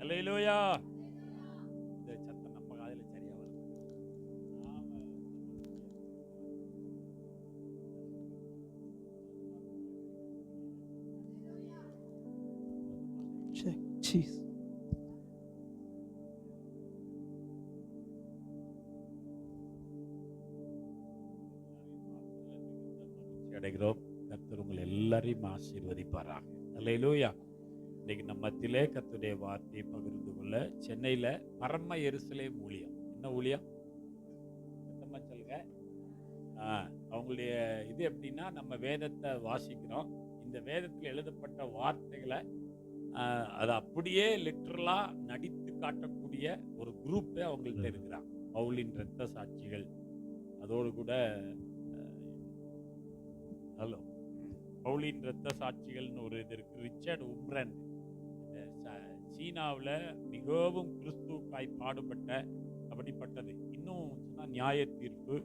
அல்லேலூயா. இந்த சத்தம் நம்ம காதுல சரியா வரும். Check. Jeez. அடைகிறோம். கர்த்தர் உங்களை எல்லாரையும் ஆசீர்வதிப்பாராக. அல்லேலூயா. இன்னைக்கு நம்ம மத்தியிலே கர்த்தருடைய வார்த்தையை பகிர்ந்து கொள்ள சென்னையில பரம எருசலேம் ஊழியம். என்ன ஊழியம்? சத்தமா சொல்லுங்க. அவங்களுடைய இது எப்படின்னா, நம்ம வேதத்தை வாசிக்கிறோம். இந்த வேதத்தில் எழுதப்பட்ட வார்த்தைகளை அதை அப்படியே லிட்டரலா நடித்து காட்டக்கூடிய ஒரு குரூப்பே அவங்கள்ட்ட இருக்கிறாங்க. பவுலின் இரத்த சாட்சிகள், அதோடு கூட ஹலோ பவுலின் இரத்த சாட்சிகள்னு ஒரு இது இருக்கு. ரிச்சர்ட் உம்ரன் சீனாவில் மிகவும் கிறிஸ்துவுக்காய் பாடுபட்ட அப்படிப்பட்டது. இன்னும் சொன்னால் நியாய தீர்ப்பு,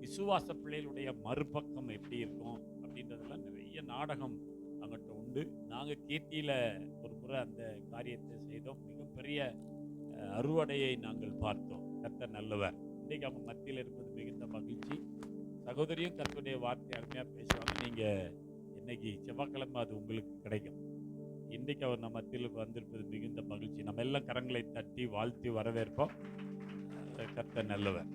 விசுவாச பிள்ளைகளுடைய மறுபக்கம் எப்படி இருக்கும் அப்படின்றதெல்லாம் நிறைய நாடகம் அங்கிட்ட உண்டு. நாங்கள் கீர்த்தியில் ஒரு முறை அந்த காரியத்தை செய்தோம். மிகப்பெரிய அறுவடையை நாங்கள் பார்த்தோம். கர்த்தர் நல்லவர். இன்றைக்கு அவங்க மத்தியில் இருப்பது மிகுந்த மகிழ்ச்சி. சகோதரியும் கர்த்தருடைய வார்த்தை அருமையாக பேசுவாங்க. நீங்கள் இன்னைக்கு செவ்வாய்க்கிழமை அது உங்களுக்கு கிடைக்கும். இன்றைக்கு அவர் நம்ம மத்தியில் வந்திருப்பது மிகுந்த மகிழ்ச்சி. நம்ம எல்லாம் கரங்களை தட்டி வாழ்த்தி வரவேற்போம். கர்த்தர் நல்லவர்.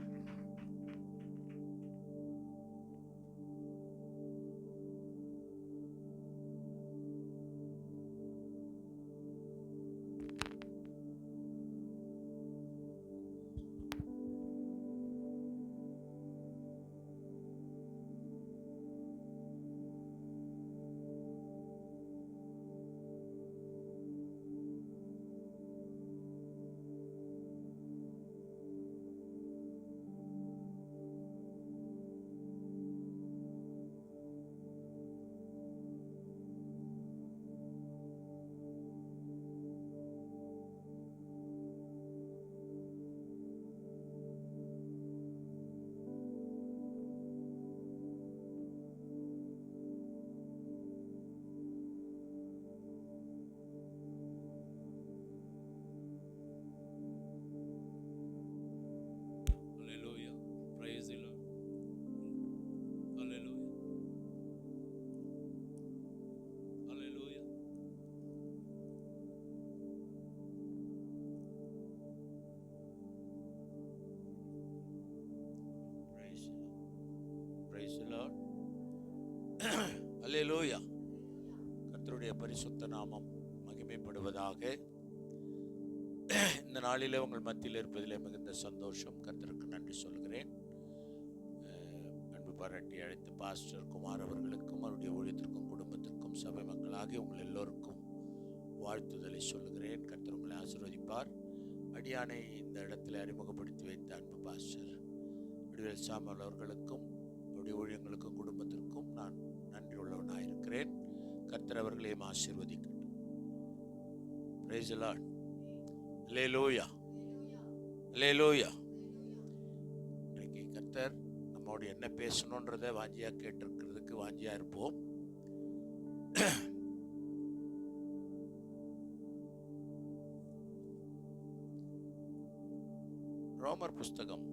அல்லேலூயா. கர்த்தருடைய பரிசுத்த நாமம் மகிமைப்படுவதாக. இந்த நாளிலே உங்கள் மத்தியில் இருப்பதிலே மிகுந்த சந்தோஷம். கர்த்தருக்கு நன்றி சொல்கிறேன். அன்பு பாராட்டி அழைத்த பாஸ்டர் குமார் அவர்களுக்கும் அவருடைய ஊழியத்திற்கும் குடும்பத்திற்கும் சபை மக்களாகி உங்கள் எல்லோருக்கும் வாழ்த்துதலை சொல்லுகிறேன். கர்த்தர் உங்களை ஆசீர்வதிப்பார். அடியானை இந்த இடத்துல அறிமுகப்படுத்தி வைத்த அன்பு பாஸ்டர் விடுவேல் சாமுவேல் அவர்களுக்கும் அவருடைய ஊழியங்களுக்கும் குடும்பத்திற்கும் நான் நன்றி உள்ளவனாயிருக்கிறேன். கர்த்தர் அவர்களையும் ஆசீர்வதிக்கட்டும். Price the Lord. அல்லேலூயா, அல்லேலூயா. இன்றைக்கு கர்த்தர் நம்மோடு என்ன பேசணுன்றதை வாஞ்சியா கேட்டிருக்கிறதுக்கு வாஞ்சியா இருப்போம். ரோமர் புஸ்தகம்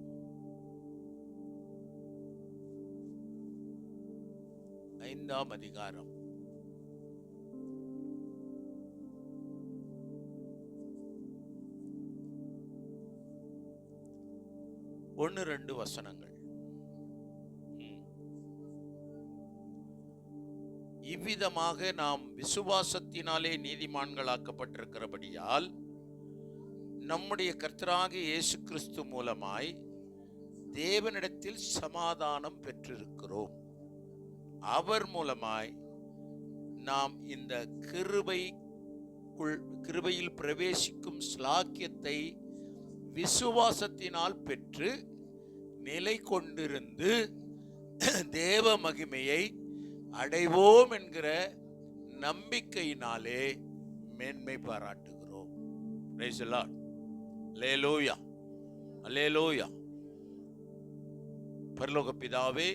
5ஆம் அதிகாரம் 1-2 வசனங்கள். இவ்விதமாக நாம் விசுவாசத்தினாலே நீதிமான்களாக்கப்பட்டிருக்கிறபடியால் நம்முடைய கர்த்தராகிய இயேசு கிறிஸ்து மூலமாய் தேவனிடத்தில் சமாதானம் பெற்றிருக்கிறோம். அவர் மூலமாய் நாம் இந்த கிருபையில் பிரவேசிக்கும் ஸ்லாக்கியத்தை விசுவாசத்தினால் பெற்று நிலை கொண்டிருந்து தேவ மகிமையை அடைவோம் என்கிற நம்பிக்கையினாலே மேன்மை பாராட்டுகிறோம். Praise the Lord. அல்லேலூயா, அல்லேலூயா. பரலோக பிதாவே,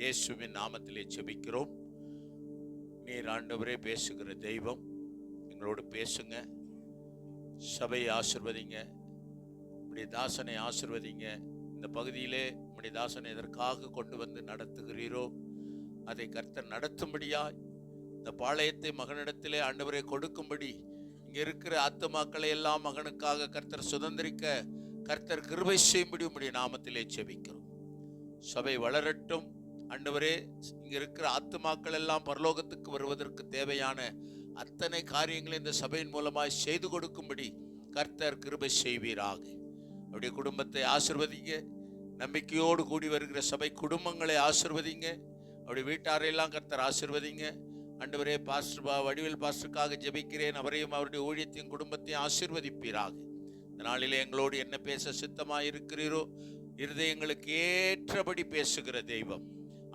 இயேசுவின் நாமத்திலே ஜெபிக்கிறோம். நீர் ஆண்டவரே பேசுகிற தெய்வம், எங்களோடு பேசுங்க. சபையை ஆசிர்வதிங்க, உம்முடைய தாசனை ஆசிர்வதிங்க. இந்த பகுதியிலே உம்முடைய தாசனை எதற்காக கொண்டு வந்து நடத்துகிறீரோ அதை கர்த்தர் நடத்தும்படியாய், இந்த பாளையத்தை மகனிடத்திலே ஆண்டவரை கொடுக்கும்படி, இங்க இருக்கிற ஆத்துமாக்களை எல்லாம் மகனுக்காக கர்த்தர் சுதந்திரிக்க கர்த்தர் கிருபை செய்யும்படி உம்முடைய நாமத்திலே ஜெபிக்கிறோம். சபை வளரட்டும் ஆண்டவரே. இங்க இருக்கிற ஆத்துமாக்கள் எல்லாம் பரலோகத்துக்கு வருவதற்கு தேவையான அத்தனை காரியங்களை இந்த சபையின் மூலமாய் செய்து கொடுக்கும்படி கர்த்தர் கிருபை செய்வீராக. அவருடைய குடும்பத்தை ஆசிர்வதிங்க. நம்பிக்கையோடு கூடி வருகிற சபை குடும்பங்களை ஆசிர்வதிங்க. அவருடைய வீட்டாரையெல்லாம் கர்த்தர் ஆசிர்வதிங்க. ஆண்டவரே, பாஸ்டர் வடிவேல் பாஸ்டருக்காக ஜெபிக்கிறேன். அவரையும் அவருடைய ஊழியத்தையும் குடும்பத்தையும் ஆசிர்வதிப்பீராக. இந்த நாளிலே எங்களோடு என்ன பேச சித்தமாக இருக்கிறீரோ இருதயங்களுக்கு ஏற்றபடி பேசுகிற தெய்வம்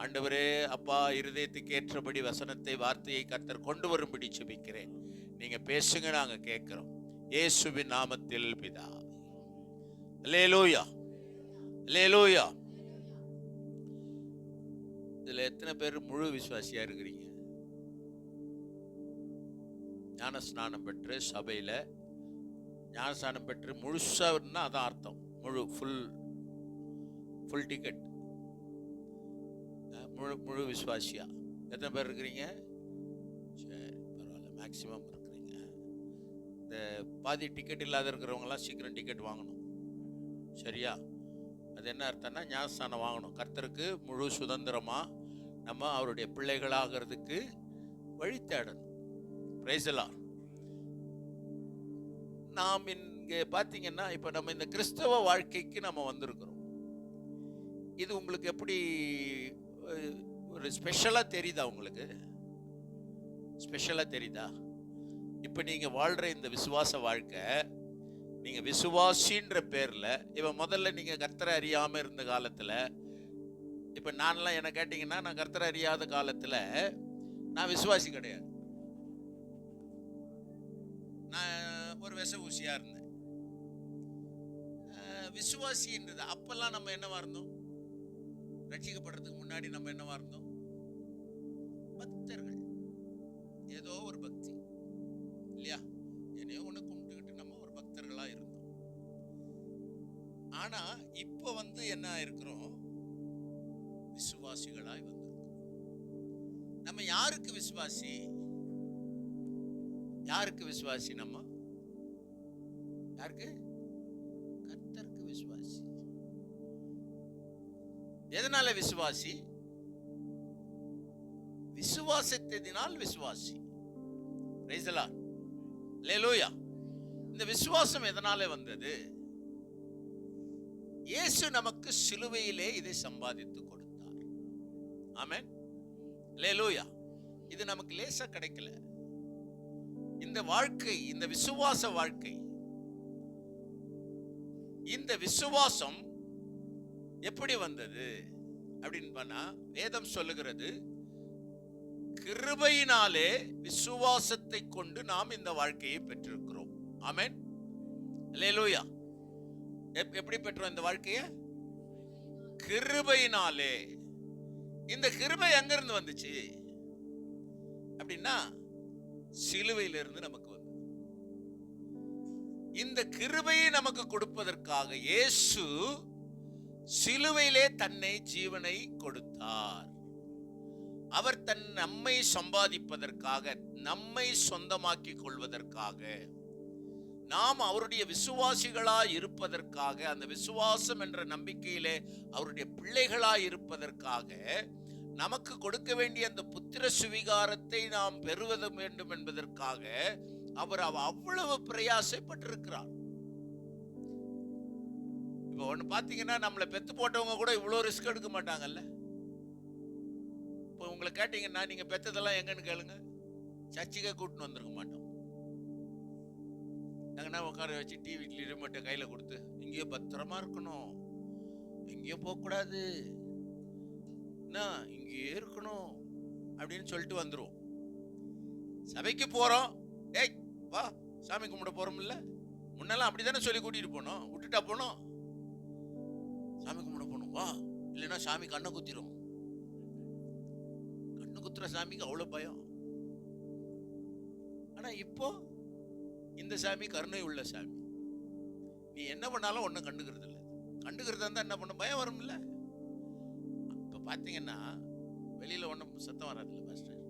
ஆண்டவரே, அப்பா, இருதயத்துக்கு ஏற்றபடி வசனத்தை, வார்த்தையை கர்த்தர் கொண்டு வரும்படி ஜெபிக்கிறேன். நீங்க பேசுங்க, நாங்க கேட்கிறோம். இயேசுவின் நாமத்தில் பிதாவே. அல்லேலூயா, அல்லேலூயா. இதுல எத்தனை பேர் முழு விசுவாசியா இருக்கிறீங்க? ஞானஸ்நானம் பெற்று சபையில ஞானஸ்நானம் பெற்று முழுசா அதான் அர்த்தம். முழு ஃபுல் டிக்கெட், முழு விசுவாசியா எத்தனை பேர் இருக்கிறீங்க? சரி, பரவாயில்ல, மேக்சிமம் இருக்கிறீங்க. இந்த பாதி டிக்கெட் இல்லாத இருக்கிறவங்களாம் சீக்கிரம் டிக்கெட் வாங்கணும். சரியா? அது என்ன அர்த்தம்னா, ஞானஸ்நானம் வாங்கணும். கர்த்தருக்கு முழு சுதந்திரமா நம்ம அவருடைய பிள்ளைகளாகிறதுக்கு வழி தேடணும். Price the Lord. நாம் இங்கே பார்த்தீங்கன்னா, இப்போ நம்ம இந்த கிறிஸ்தவ வாழ்க்கைக்கு நம்ம வந்திருக்கிறோம். இது உங்களுக்கு எப்படி ஒரு ஸ்பெஷலாக தெரியுதா? உங்களுக்கு ஸ்பெஷலாக தெரியுதா? இப்போ நீங்கள் வாழ்கிற இந்த விசுவாச வாழ்க்கை, நீங்கள் விசுவாசின்ற பேரில், இப்போ முதல்ல நீங்கள் கர்த்தரை அறியாமல் இருந்த காலத்தில், இப்போ நான்லாம் என்ன கேட்டிங்கன்னா, நான் கர்த்தரை அறியாத காலத்தில் நான் விசுவாசி கிடையாது. நான் ஒரு விச ஊசியாக இருந்தேன். விசுவாசின்றது அப்பெல்லாம் நம்ம என்னவா இருந்தோம்? ரட்சிக்கப்படுறதுக்கு முன்னாடி நம்ம என்னவா இருந்தோம்? பக்தர்கள். ஏதோ ஒரு பக்தி இல்லையா? என்னையோ ஒன்று கும்பிட்டுக்கிட்டு நம்ம ஒரு பக்தர்களா இருந்தோம். ஆனா இப்போ என்ன இருக்கிறோம்? விசுவாசிகளாய் வந்திருக்கிறோம். நம்ம யாருக்கு விசுவாசி? யாருக்கு விசுவாசி? நம்ம யாருக்கு? கர்த்தருக்கு விசுவாசி. எதனால விசுவாசி? விசுவாசத்தினால் விசுவாசி. பிரைஸ் தி லார்ட், அல்லேலூயா. இந்த விசுவாசம் எதனால வந்தது? இயேசு நமக்கு சிலுவையிலே இதை சம்பாதித்து கொடுத்தார். ஆமென், அல்லேலூயா. இது நமக்கு லேசா கிடைக்கல. இந்த வாழ்க்கை, இந்த விசுவாச வாழ்க்கை, இந்த விசுவாசம் எப்படி வந்தது அப்படின்னு பண்ணா, வேதம் சொல்லுகிறது, கிருபையினாலே விசுவாசத்தை கொண்டு நாம் இந்த வாழ்க்கையை பெற்றிருக்கிறோம். ஆமென், அல்லேலூயா. எப்படி பெற்றோம் இந்த வாழ்க்கையை? கிருபையினாலே. இந்த கிருபை எங்கிருந்து வந்துச்சு அப்படின்னா, சிலுவையிலிருந்து நமக்கு வந்து. இந்த கிருபையை நமக்கு கொடுப்பதற்காக இயேசு சிலுவையிலே தன்னை ஜீவனை கொடுத்தார். அவர் நம்மை சம்பாதிப்பதற்காக, நம்மை சொந்தமாக்கிக் கொள்வதற்காக, நாம் அவருடைய விசுவாசிகளாய் இருப்பதற்காக, அந்த விசுவாசம் என்ற நம்பிக்கையிலே அவருடைய பிள்ளைகளாய் இருப்பதற்காக, நமக்கு கொடுக்க வேண்டிய அந்த புத்திர சுவிகாரத்தை நாம் பெறுவது வேண்டும் என்பதற்காக அவர் அவ்வளவு பிரயாசப்பட்டிருக்கிறார். இப்போ ஒன்று பார்த்தீங்கன்னா, நம்மளை பெத்து போட்டவங்க கூட இவ்வளோ ரிஸ்க் எடுக்க மாட்டாங்கல்ல. இப்போ உங்களை கேட்டீங்கன்னா, நீங்கள் பெத்ததெல்லாம் எங்கன்னு கேளுங்க, சர்ச்சுக்கே கூட்டின்னு வந்திருக்க மாட்டோம். நாங்கன்னா உட்கார வச்சு டிவி ரிமோட்டை கையில் கொடுத்து, இங்கேயோ பத்திரமா இருக்கணும், எங்கேயும் போகக்கூடாது, என்ன இங்கேயே இருக்கணும் அப்படின்னு சொல்லிட்டு வந்துடும். சபைக்கு போகிறோம், ஏய் வா சாமி கும்பிட போகிறோம்ல, முன்னெல்லாம் அப்படி தானே சொல்லி கூட்டிகிட்டு போனோம். விட்டுட்டா போனோம், சாமி கும்பிட போகணும் வா, இல்லைன்னா சாமி கண்ணை குத்திரும். கண்ணு குத்துற சாமிக்கு அவ்வளோ பயம். ஆனால் இப்போ இந்த சாமி கருணை உள்ள சாமி. நீ என்ன பண்ணாலும் ஒன்றும் கண்டுக்கிறது இல்லை. கண்டுக்கிறதா இருந்தால் என்ன பண்ண பயம் வரும்ல. இப்போ பார்த்தீங்கன்னா வெளியில் ஒன்றும் சத்தம் வராதுல்ல பாஸ்டர்,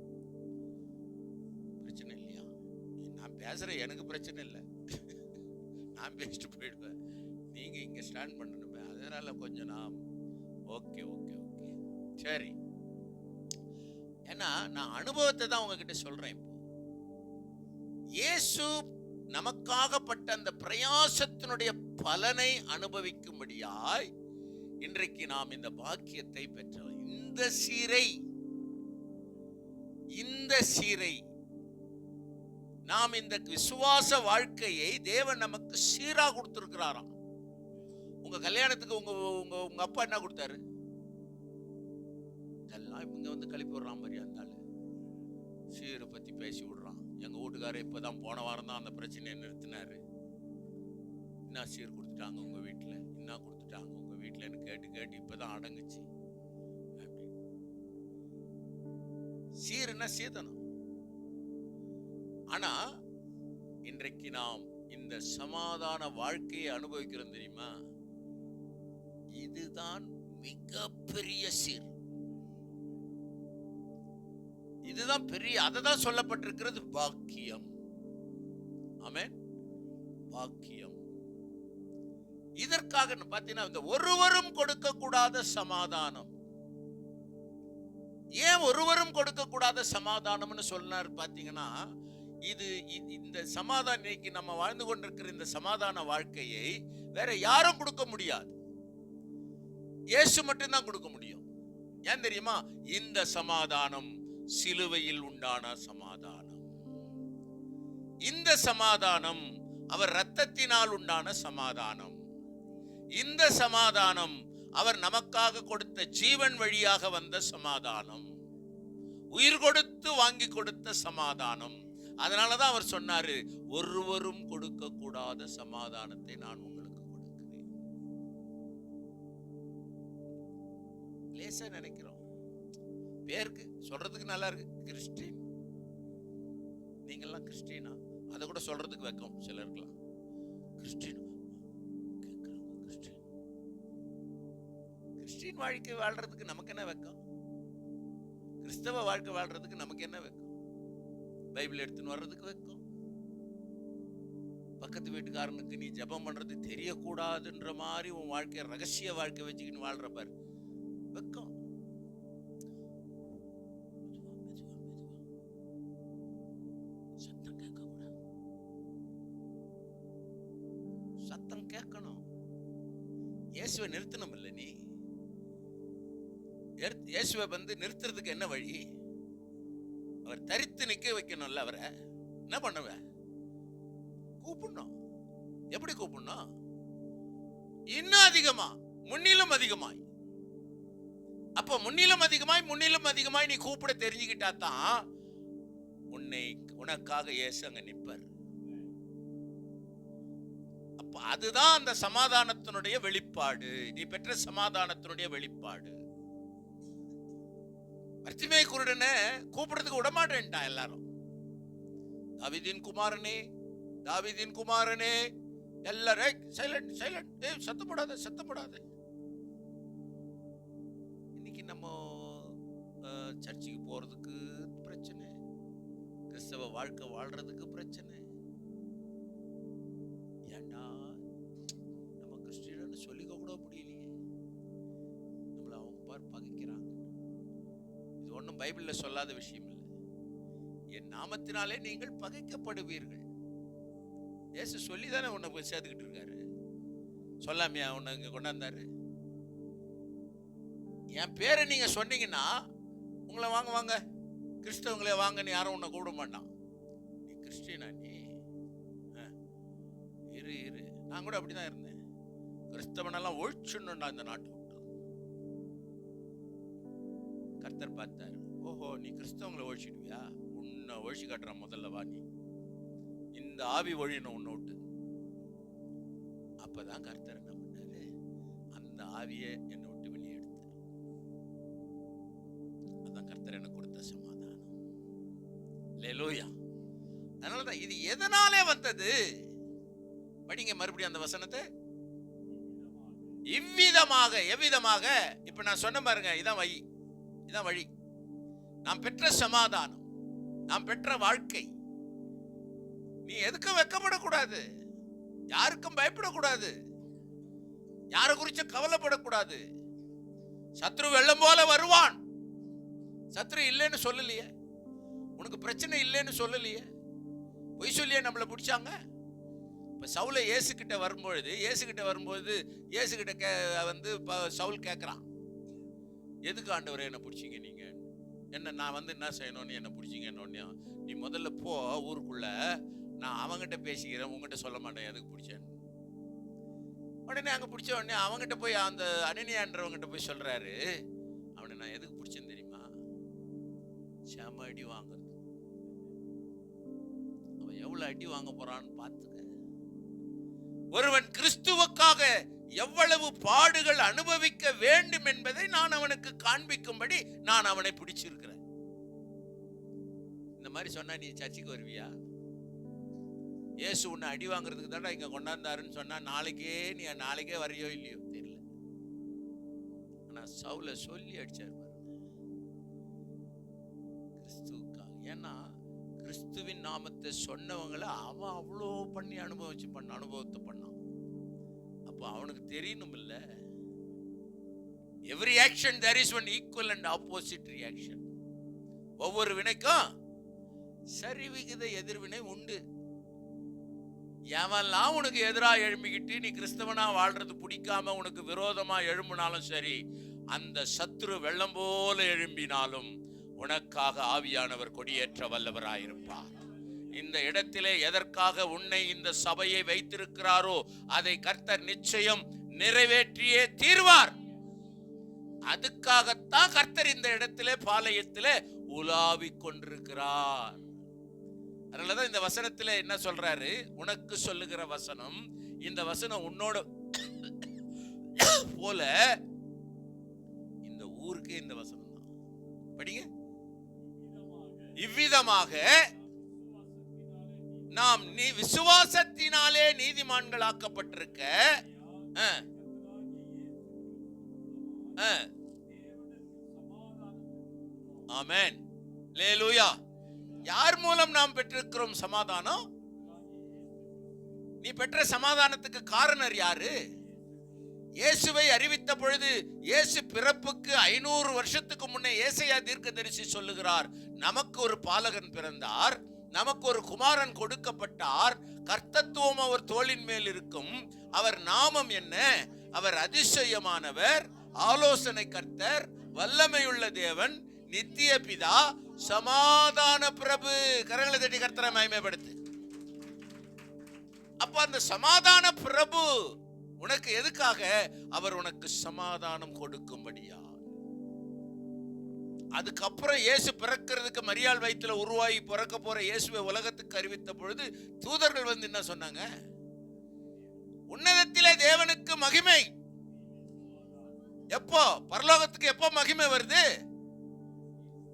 பிரச்சனை இல்லையா? நான் பேசுகிறேன், எனக்கு பிரச்சனை இல்லை, நான் பேசிட்டு போயிடுவேன். நீங்கள் இங்கே ஸ்டாண்ட் பண்ணணுமே, அதனால் கொஞ்சம் நான் ஓகே ஓகே ஓகே சரி. ஏன்னா நான் அனுபவத்தை தான் உங்ககிட்ட சொல்கிறேன். இப்போ இயேசு நமக்காகப்பட்ட அந்த பிரயாசத்தினுடைய பலனை அனுபவிக்கும்படியாய் இன்றைக்கு நாம் இந்த பாக்கியத்தை பெற்றோம். இந்த சீரை நாம் இந்த விசுவாச வாழ்க்கையை தேவன் நமக்கு சீரா கொடுத்திருக்கிறாராம். உங்க கல்யாணத்துக்கு உங்க உங்க உங்க அப்பா என்ன கொடுத்தாரு? எல்லாம் இவங்க வந்து கழிப்பு விடுறான் மாதிரி இருந்தாலும் சீரை பத்தி பேசி விடுறான். எங்க வீட்டுக்காரர் இப்பதான் போன வாரம் தான் அந்த பிரச்சனையை நிறுத்தினாரு. என்ன சீர் கொடுத்துட்டாங்க உங்க வீட்டுல, என்ன கொடுத்துட்டாங்க உங்க வீட்டுலன்னு கேட்டு இப்பதான் அடங்குச்சு. சீர்னா சீதனம். ஆனா இன்றைக்கு நாம் இந்த சமாதான வாழ்க்கையை அனுபவிக்கிறோம் தெரியுமா? இதுதான் மிகப்பெரிய சீர். இதுதான் பெரிய, அததான் சொல்லப்பட்டிருக்கிறது பாக்கியம். ஆமென், பாக்கியம். இதற்காக பார்த்தீங்கன்னா இந்த ஒருவரும் கொடுக்க கூடாத சமாதானம். ஏன் ஒருவரும் கொடுக்க கூடாத சமாதானம்னு சொன்னார் பார்த்தீங்கன்னா, இது இந்த சமாதானம் இன்னைக்கு நம்ம வாழ்ந்து கொண்டிருக்கிற இந்த சமாதான வாழ்க்கையை வேற யாரும் கொடுக்க முடியாது, இயேசு மட்டும்தான் கொடுக்க முடியும். ஏன் தெரியுமா? இந்த சமாதானம் சிலுவையில் உண்டான சமாதானம். இந்த சமாதானம் அவர் இரத்தத்தினால் உண்டான சமாதானம். இந்த சமாதானம் அவர் நமக்காக கொடுத்த ஜீவன் வழியாக வந்த சமாதானம், உயிர் கொடுத்து வாங்கி கொடுத்த சமாதானம். அதனாலதான் அவர் சொன்னாரு, ஒருவரும் கொடுக்க கூடாத சமாதானத்தை நான் உங்களுக்கு கொடுக்கிறேன். லேசா நினைக்கிறோம், பேருக்கு சொல்றதுக்கு நல்லா இருக்கு கிறிஸ்டின். நீங்கெல்லாம் கிறிஸ்டினா? அதை கூட சொல்றதுக்கு வைக்கும் சிலருக்குலாம். கிறிஸ்டின் கிறிஸ்டின் வாழ்க்கை வாழ்றதுக்கு நமக்கு என்ன வெக்கம்? கிறிஸ்தவ வாழ்க்கை வாழ்றதுக்கு நமக்கு என்ன வெக்கம்? பைபிள் எடுத்துன்னு வர்றதுக்கு வெக்கம். பக்கத்து வீட்டுக்காரனுக்கு நீ ஜெபம் பண்றது தெரியக்கூடாதுன்ற மாதிரி உன் வாழ்க்கை ரகசிய வாழ்க்கை வச்சுக்கின்னு வாழ்ற பாரு, வெக்கம். சத்தம் கேட்க கூடாது, சத்தம் கேட்கணும். இயேசுவை நிறுத்தணும் இல்லை நீ? இயேசுவை வந்து நிறுத்துறதுக்கு என்ன வழி? அவர் தரித்து நிக்க வைக்கணும்ல. அவரை என்ன பண்ணுவ? கூப்பிடணும். எப்படி கூப்பிடணும்? இன்னும் அதிகமா, முன்னிலும் அதிகமாய். அப்ப முன்னிலும் அதிகமாய் நீ கூப்பிட தெரிஞ்சுக்கிட்டா தான் உனக்காக இயேசு அங்க நிற்பார். அப்ப அதுதான் அந்த சமாதானத்தினுடைய வெளிப்பாடு, நீ பெற்ற சமாதானத்தினுடைய வெளிப்பாடு. பர்த்திமே குருடனை கூப்பிடுறதுக்கு விடமாட்டேன்ட்டான் எல்லாரும். தாவீதின் குமாரனே, தாவீதின் குமாரனே, எல்லாரும் சைலண்ட், சத்தப்படாத. இன்னைக்கு நம்ம சர்ச்சுக்கு போறதுக்கு பிரச்சனை, கிறிஸ்தவ வாழ்க்கை வாழ்றதுக்கு பிரச்சனை. ஏண்டா நம்ம கிறிஸ்டியன்னு சொல்லிக்க கூட முடியலையே, நம்மள அவங்க பார் பகைக்கிறாங்க. இது ஒன்றும் பைபிளில் சொல்லாத விஷயம் இல்லை. என் நாமத்தினாலே நீங்கள் பகைக்கப்படுவீர்கள். இயேசு சொல்லி தானே உன்னை போய் சேர்த்துக்கிட்டு இருக்காரு. சொல்லாமையா உன்னை இங்கே கொண்டாந்தாரு? என் பேரை நீங்க சொன்னீங்கன்னா உங்களை வாங்க கிறிஸ்தவங்களே வாங்கன்னு யாரும் உன்னை கூப்பிட மாட்டான். நீ கிறிஸ்டினா? நீ இரு. நான் கூட அப்படிதான் இருந்தேன். கிறிஸ்தவனெல்லாம் ஒழிச்சுடணும்டா இந்த நாட்டை விட்டு. கர்த்தர் பார்த்தாரு, ஓஹோ நீ கிறிஸ்தவங்களை ஒழிச்சிடுவியா? உன்னை ஒழிச்சு காட்டுறான், முதல்ல வா நீ. இந்த ஆவி ஒழியணும் உன்னை விட்டு. அப்பதான் கர்த்தர் என்ன பண்ணாரு, அந்த ஆவியை என்னை விட்டு வெளியே எடுத்தார். அதான் கர்த்தர் எனக்கு கொடுத்த சமாதானம். அல்லேலூயா. அதனாலதான் இது எதனாலே வந்தது? படிங்க மறுபடியும் அந்த வசனத்தை. இவ்விதமாக. எவ்விதமாக? இப்ப நான் சொன்ன பாருங்க, இதான் வழி, இதான் வழி. நாம் பெற்ற சமாதானம், நாம் பெற்ற வாழ்க்கை. நீ எதுக்கும் வெட்கப்படக்கூடாது, யாருக்கும் பயப்படக்கூடாது, யாரை குறிச்ச கவலைப்படக்கூடாது. சத்ரு வெள்ளம் போல வருவான். சத்ரு இல்லைன்னு சொல்லலையே, உனக்கு பிரச்சனை இல்லைன்னு சொல்லலையே, பொய் சொல்லியே நம்மளை பிடிச்சாங்க. இப்ப சவுல இயேசு கிட்ட வரும்பொழுது இயேசு கிட்ட வந்து சவுல் கேட்கிறான், எதுக்கு ஆண்டவரே என்ன பிடிச்சிங்க நீங்க? என்ன நான் வந்து என்ன செய்யணும்னு என்ன பிடிச்சிங்கன்னு? நீ முதல்ல போ ஊருக்குள்ள, நான் அவங்ககிட்ட பேசிக்கிறேன், உங்ககிட்ட சொல்ல மாட்டேன் எதுக்கு பிடிச்சேன்னு. உடனே அங்க பிடிச்ச உடனே அவங்ககிட்ட போய் அந்த அனனியான்றவங்கிட்ட போய் சொல்றாரு, அவனை நான் எதுக்கு பிடிச்சேன்னு தெரியுமா? செம அடி வாங்குறது. அவன் எவ்வளவு அடி வாங்க போறான்னு பார்த்துக்க. ஒருவன் கிறிஸ்துவுக்காக எவ்வளவு பாடுகள் அனுபவிக்க வேண்டும் என்பதை நான் அவனுக்கு காண்பிக்கும்படி நான் அவனை பிடிச்சிருக்கிறேன். இந்த மாதிரி சொன்னா நீ சர்ச்சுக்கு வருவியா? இயேசு உன்னை அடி வாங்குறதுக்கு தானே இங்க கொண்டாந்தாருன்னு சொன்னா நாளைக்கே வரையோ இல்லையோ தெரியல. ஆனா சவுல சொல்லி அடிச்சார் கிறிஸ்துவுக்காக. ஏன்னா கிறிஸ்துவின் நாமத்தை சொன்னவங்களை அவன் அவ்வளோ பண்ணி அனுபவத்தை பண்ணான். அப்ப அவனுக்கு தெரியணும் இல்ல, every action there is an equal and opposite reaction. ஒவ்வொரு வினைக்கும் சரிவிகித எதிர்வினை உண்டு. எவெல்லாம் உனக்கு எதிராக எழும்பிக்கிட்டு நீ கிறிஸ்தவனா வாழ்றது பிடிக்காம உனக்கு விரோதமா எழும்பினாலும் சரி, அந்த சத்ரு வெள்ளம் போல எழும்பினாலும் உனக்காக ஆவியானவர் கொடியேற்ற வல்லவராயிருப்பார். இந்த இடத்திலே எதற்காக உன்னை இந்த சபையை வைத்திருக்கிறாரோ அதை கர்த்தர் நிச்சயம் நிறைவேற்றியே தீர்வார். அதுக்காகத்தான் கர்த்தர் இந்த இடத்திலே பாளையத்திலே உலாவிக் கொண்டிருக்கிறார். அதனாலதான் இந்த வசனத்துல என்ன சொல்றாரு? உனக்கு சொல்லுகிற வசனம், இந்த வசனம் உன்னோட போல இந்த ஊருக்கே இந்த வசனம் தான். படிங்க. இவ்விதமாக நாம் விசுவாசத்தினாலே நீதிமான்கள் ஆக்கப்பட்டிருக்க. ஆமென், அல்லேலூயா. யார் மூலம் நாம் பெற்றிருக்கிறோம் சமாதானம்? நீ பெற்ற சமாதானத்துக்கு காரணர் யாரு? இயேசுவை அறிவித்த பொழுது, இயேசு பிறப்புக்கு 500 வருஷத்துக்கு முன்னே ஏசாயா தீர்க்கதரிசி சொல்லுகிறார், நமக்கு ஒரு பாலகன் பிறந்தார், நமக்கு ஒரு குமாரன் கொடுக்கப்பட்டார், கர்த்தத்துவம் அவர் தோளின் மேல் இருக்கும், அவர் நாமம் என்ன? அவர் அதிசயமானவர், ஆலோசனை கர்த்தர், வல்லமையுள்ள தேவன், நித்திய பிதா, சமாதான பிரபு. கரங்களை தட்டி கர்த்தரை மகிமைப்படுத்து. அப்ப அந்த சமாதான பிரபு உனக்கு எதுக்காக? அவர் உனக்கு சமாதானம் கொடுக்கும்படியா. அதுக்கப்புறம் இயேசு பிறக்கிறதுக்கு மரியாள் வயித்துல உருவாகி பிறக்க போற இயேசுவை உலகத்துக்கு அறிவித்த பொழுது தூதர்கள் வந்து என்ன சொன்னாங்க? உன்னதத்திலே தேவனுக்கு மகிமை. எப்போ? பரலோகத்துக்கு எப்போ மகிமை வருது?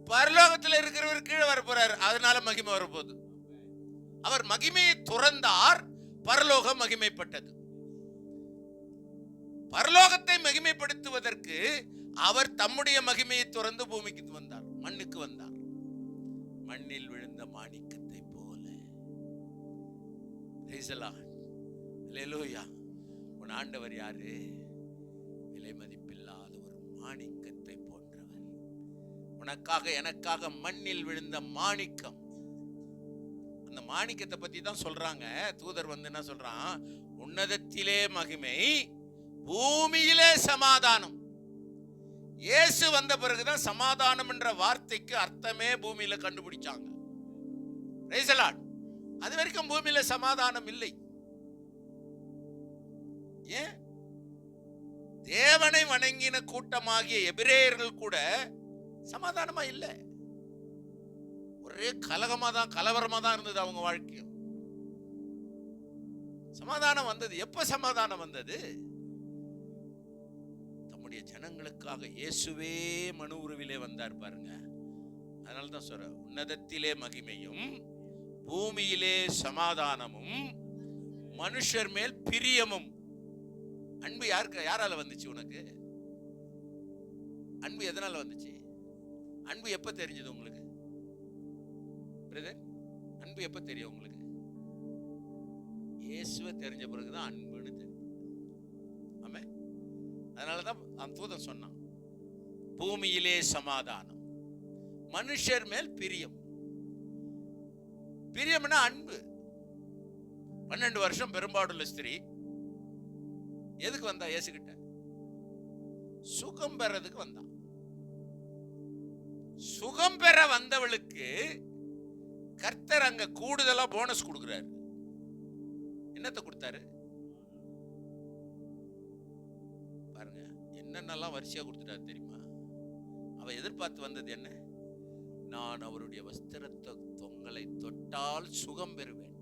பரலோகத்தில் இருக்கிறவர் கீழே வர போறாரு, அதனால மகிமை வரப்போகுது. அவர் மகிமையை துறந்தார், பரலோகம் மகிமைப்பட்டது. பரலோகத்தை மகிமைப்படுத்துவதற்கு அவர் தம்முடைய மகிமையை துறந்து பூமிக்கு வந்தார், மண்ணுக்கு வந்தார். மண்ணில் விழுந்த மாணிக்கத்தை போல. அல்லேலூயா. உன் ஆண்டவர் யாரு? விலை மதிப்பில்லாத ஒரு மாணிக்கத்தை போன்றவர். உனக்காக எனக்காக மண்ணில் விழுந்த மாணிக்கம். அந்த மாணிக்கத்தை பத்தி தான் சொல்றாங்க. தூதர் வந்து என்ன சொல்றான்? உன்னதத்திலே மகிமை, பூமியிலே சமாதானம். இயேசு வந்த பிறகுதான் சமாதானம் என்ற வார்த்தைக்கு அர்த்தமே பூமியில கண்டுபிடிச்சாங்க. Price the Lord. அது வரைக்கும் பூமியில சமாதானம் இல்லை. ஏன்? தேவனை வணங்கின கூட்டமாகிய எபிரேயர்கள் கூட சமாதானமா இல்லை. ஒரே கலகமா தான், கலவரமா தான் இருந்தது அவங்க வாழ்க்கையும். சமாதானம் வந்தது எப்ப? சமாதானம் வந்தது தம்முடைய ஜனங்களுக்காக இயேசுவே மனு உருவிலே வந்தார் பாருங்க. அதனால தான் சொல்ற, உன்னதத்திலே மகிமையும் பூமியிலே சமாதானமும் மனுஷர் மேல் பிரியமும். அன்பு யாரால வந்துச்சு உனக்கு? அன்பு எதனால வந்துச்சு? அன்பு எப்ப தெரிஞ்சது உங்களுக்கு பிரதர்? அன்பு எப்ப தெரியும் உங்களுக்கு? இயேசுவை தெரிஞ்ச பிறகுதான் அன்புன்னு தெரியும். ஆமே. அதனாலதான் அந்த தூதன் சொன்னான், பூமியிலே சமாதானம், மனுஷர் மேல் பிரியம். பிரியம்னா அன்பு. 12 வருஷம் பெரும்பாடுள்ள ஸ்திரீ எதுக்கு வந்தா? இயேசுகிட்ட சுகம் பெறதுக்கு வந்தா. சுகம் பெற வந்தவளுக்கு கர்த்தர் அங்க கூடுதலா போனஸ் கொடுக்கிறாரு. என்னத்தை கொடுத்தாரு பாருங்க. என்னென்னலாம் வரிசையா கொடுத்துட்டாரு தெரியுமா? அவ எதிர்பார்த்து வந்தது என்ன? நான் அவருடைய வஸ்திரத்தை தொங்கலை தொட்டால் சுகம் பெறுவேன்.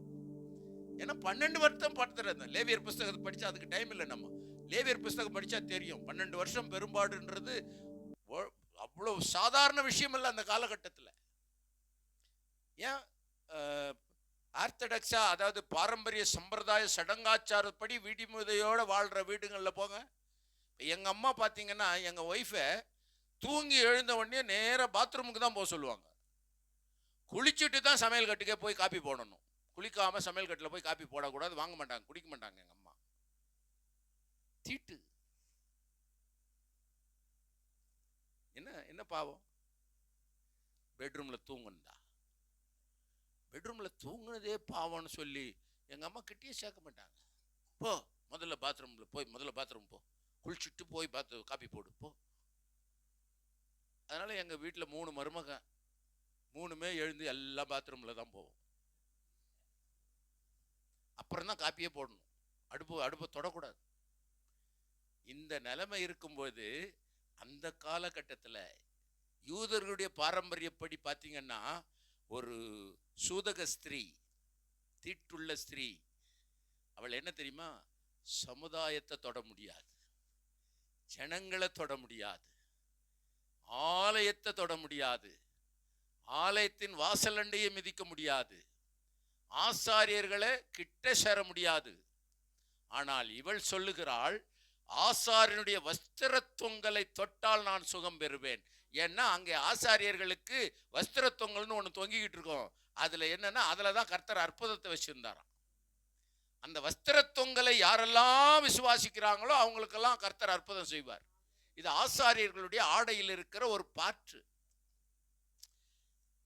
ஏன்னா 12 வருஷம் படுத்துறது. லேவியர் புஸ்தகத்தை படிச்சா அதுக்கு டைம் இல்லை. நம்ம லேவியர் புஸ்தகம் படிச்சா தெரியும் 12 வருஷம் பெரும்பாடுன்றது அவ்வளவு சாதாரண விஷயம் இல்லை அந்த காலகட்டத்தில். ஏன் ஆர்த்தடாக்ஸா, அதாவது பாரம்பரிய சம்பிரதாய சடங்காச்சாரப்படி விடிமுதையோட வாழ்ற வீடுகளில் போங்க. எங்க அம்மா பார்த்தீங்கன்னா எங்க ஒய்ஃபை தூங்கி எழுந்த உடனே நேராக பாத்ரூமுக்கு தான் போக சொல்லுவாங்க. குளிச்சுட்டு தான் சமையல் கட்டுக்கே போய் காப்பி போடணும். குளிக்காம சமையல் கட்டில் போய் காப்பி போடக்கூடாது, வாங்க மாட்டாங்க, குடிக்க மாட்டாங்க எங்க அம்மா. தீட்டு. என்ன பாவம்? பெட்ரூம்ல தூங்குனதா? பெட்ரூம்ல தூங்குனதே பாவம்னு சொல்லி எங்க அம்மா கிட்டே சேர்க்க மாட்டாங்க. போ முதல்ல பாத்ரூம்ல போய் முதல்ல பாத்ரூம் போ, குளிச்சுட்டு போய் காப்பி போடு போ. அதனால எங்க வீட்டில் 3 மருமக, 3மே எழுந்து எல்லா பாத்ரூம்ல தான் போவோம். அப்புறம் தான் காப்பியே போடணும். அடுப்பை தொடக்கூடாது. இந்த நிலைமை இருக்கும்போது அந்த காலகட்டத்தில் யூதர்களுடைய பாரம்பரியப்படி பார்த்தீங்கன்னா ஒரு சூதக ஸ்திரீ, தீட்டுள்ள ஸ்திரீ, அவள் என்ன தெரியுமா? சமுதாயத்தை தொட முடியாது, ஜனங்களை தொட முடியாது, ஆலயத்தை தொட முடியாது, ஆலயத்தின் வாசலண்டையை மிதிக்க முடியாது, ஆசாரியர்களை கிட்ட சேர முடியாது. ஆனால் இவள் சொல்லுகிறாள், ஆசாரியனுடைய வஸ்திர தொங்கலை தொட்டால் நான் சுகம் பெறுவேன். ஏன்னா அங்கே ஆசாரியர்களுக்கு வஸ்திர தொங்கல்னு ஒன்று தொங்கிக்கிட்டு இருக்கோம். அதுல என்னன்னா அதுல தான் கர்த்தர் அற்புதத்தை வச்சிருந்தாராம். அந்த வஸ்திர தொங்கலை யாரெல்லாம் விசுவாசிக்கிறாங்களோ அவங்களுக்கெல்லாம் கர்த்தர் அற்புதம் செய்வார். இது ஆசாரியர்களுடைய ஆடையில் இருக்கிற ஒரு பாற்று.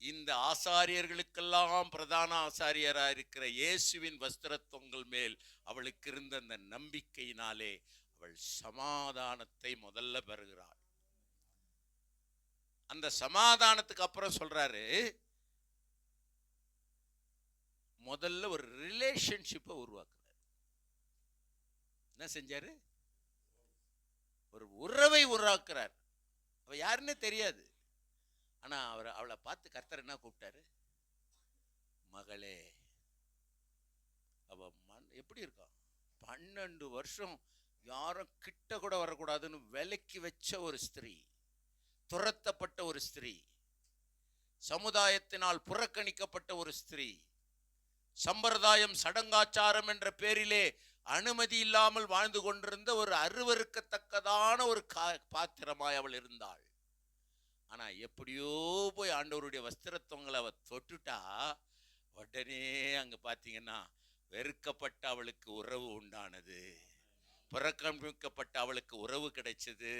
இந்த ஆசாரியர்களுக்கெல்லாம் பிரதான ஆசாரியராக இருக்கிற இயேசுவின் வஸ்திர தொங்கல் மேல் அவளுக்கு இருந்த அந்த நம்பிக்கையினாலே அவள் சமாதானத்தை முதல்ல பெறுகிறாள். அந்த சமாதானத்துக்கு அப்புறம் சொல்றாரு, முதல்ல ஒரு ரிலேஷன்ஷிப்பை உருவாக்குறாரு. என்ன செஞ்சாரு? ஒரு உறவை உருவாக்குறார். அவ யாருன்னே தெரியாது. ஆனா அவளை பார்த்து கர்த்தர் என்ன கூப்பிட்டாரு? மகளே. அவ எப்படி இருக்கா? 12 வருஷம் யாரும் கிட்ட கூட வரக்கூடாதுன்னு விலக்கி வச்ச ஒரு ஸ்திரீ, துரத்தப்பட்ட ஒரு ஸ்திரீ, சமுதாயத்தினால் புறக்கணிக்கப்பட்ட ஒரு ஸ்திரீ, சம்பிரதாயம் சடங்காச்சாரம் என்ற பேரிலே அனுமதி இல்லாமல் வாழ்ந்து கொண்டிருந்த ஒரு அருவருக்கத்தக்கதான ஒரு பாத்திரமாய் அவள் இருந்தாள். ஆனா எப்படியோ போய் ஆண்டவருடைய வஸ்திரத்தவங்களை அவ தொட்டுட்டா, உடனே அங்க பாத்தீங்கன்னா வெறுக்கப்பட்ட அவளுக்கு உறவு உண்டானது, புறக்கணிக்கப்பட்ட அவளுக்கு உறவு கிடைச்சது,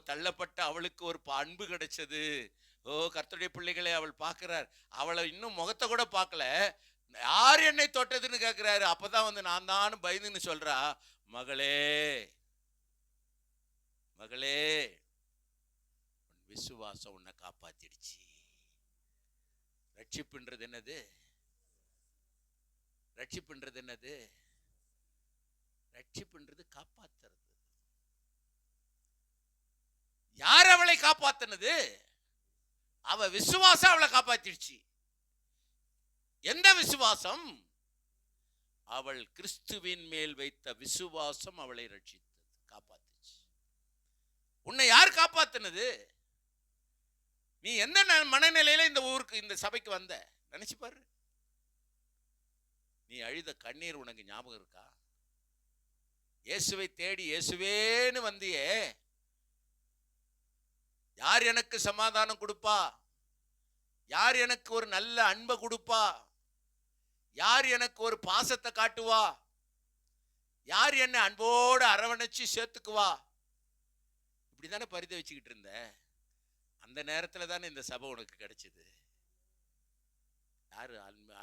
தள்ளப்பட்ட அவளுக்கு ஒரு அன்பு கிடைச்சது. கர்த்தருடைய பிள்ளைகளை அவள் பார்க்கிறார். அவளை இன்னும் முகத்தை கூட பார்க்கல, யார் என்னை தொட்டதுன்னு கேட்கிறாரு. அப்பதான் வந்து நான் தான் பயந்துன்னு சொல்றா, மகளே மகளே விசுவாசம் உன்னை காப்பாத்திடுச்சு. ரட்சிப்புன்றது என்னது? ரட்சிப்புன்றது என்னது? ரட்சிப்புன்றது காப்பாத்துறது. யார் அவளை காப்பாத்தினது? அவ விசுவாசம் அவளை காப்பாத்திடுச்சு. எந்த விசுவாசம்? அவள் கிறிஸ்துவின் மேல் வைத்த விசுவாசம் அவளை ரட்சித்தது, காப்பாத்துச்சு. உன்னை யார் காப்பாத்தினது? நீ எந்த மனநிலையில இந்த ஊருக்கு இந்த சபைக்கு வந்த நினைச்சு பாரு. நீ அழுத கண்ணீர் உனக்கு ஞாபகம் இருக்கா? இயேசுவை தேடி இயேசுவேன்னு வந்தியே, யார் எனக்கு சமாதானம் கொடுப்பா, யார் எனக்கு ஒரு நல்ல அன்பை கொடுப்பா, யார் எனக்கு ஒரு பாசத்தை காட்டுவா, யார் என்ன அன்போடு அரவணைச்சு சேர்த்துக்குவா, இப்படிதானே பரிதவிச்சுக்கிட்டு இருந்த. அந்த நேரத்தில் தானே இந்த சபை உனக்கு கிடைச்சது. யாரு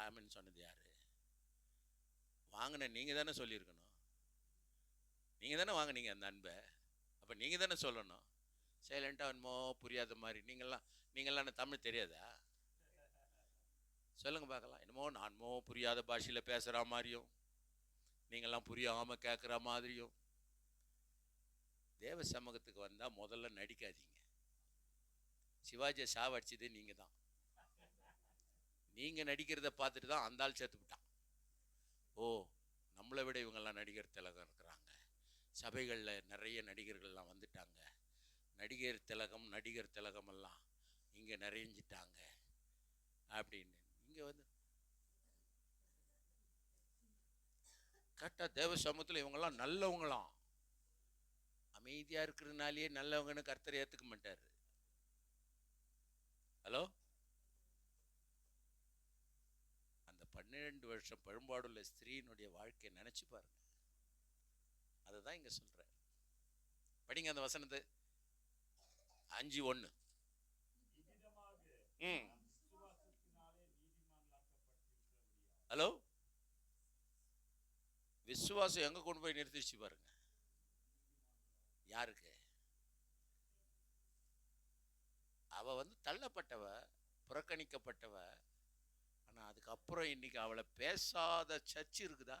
ஆமென் சொன்னது? யாரு வாங்கின? நீங்க தானே சொல்லியிருக்கணும். நீங்க தானே வாங்கினீங்க அந்த அன்பை. அப்ப நீங்க தானே சொல்லணும். சைலண்டா என்னமோ புரியாத மாதிரி. நீங்களாம் தமிழ் தெரியாதா? சொல்லுங்க பார்க்கலாம். என்னமோ புரியாத பாஷையில பேசுற மாதிரியும், நீங்கெல்லாம் புரியாம கேட்குற மாதிரியும். தேவ சமூகத்துக்கு வந்தா முதல்ல நடிக்காதீங்க. சிவாஜியை சாவடிச்சதே நீங்க தான். நீங்க நடிக்கிறத பார்த்துட்டு தான் அந்த ஆள் சேர்த்து விட்டான். ஓ, நம்மளை விட இவங்கெல்லாம் நடிகர் திலகம் இருக்கிறாங்க, சபைகளில் நிறைய நடிகர்கள்லாம் வந்துட்டாங்க, நடிகர் திலகம் எல்லாம் இங்கே நிறைஞ்சிட்டாங்க அப்படின்னு இங்கே வந்து கரெக்டாக தேவ சமூகத்தில் இவங்கெல்லாம் நல்லவங்களாம். அமைதியாக இருக்கிறதுனாலேயே நல்லவங்கன்னு கர்த்தரை ஏற்றுக்க மாட்டார். ஹலோ, அந்த 12 வருஷம் பழம்பாடுள்ள ஸ்திரீனுடைய வாழ்க்கையை நினைச்சு பாருங்க. அதை தான் இங்க சொல்ற. படிங்க அந்த வசனத்தை. 5:1. ஹலோ, விசுவாசம் எங்க கொண்டு போய் நிறுத்திச்சு பாருங்க. யாருக்கு? அவ தள்ளப்பட்டவ, புறக்கணிக்கப்பட்டவ. ஆனா அதுக்கப்புறம் இன்னைக்கு அவளை பேசாத சர்ச் இருக்குதா?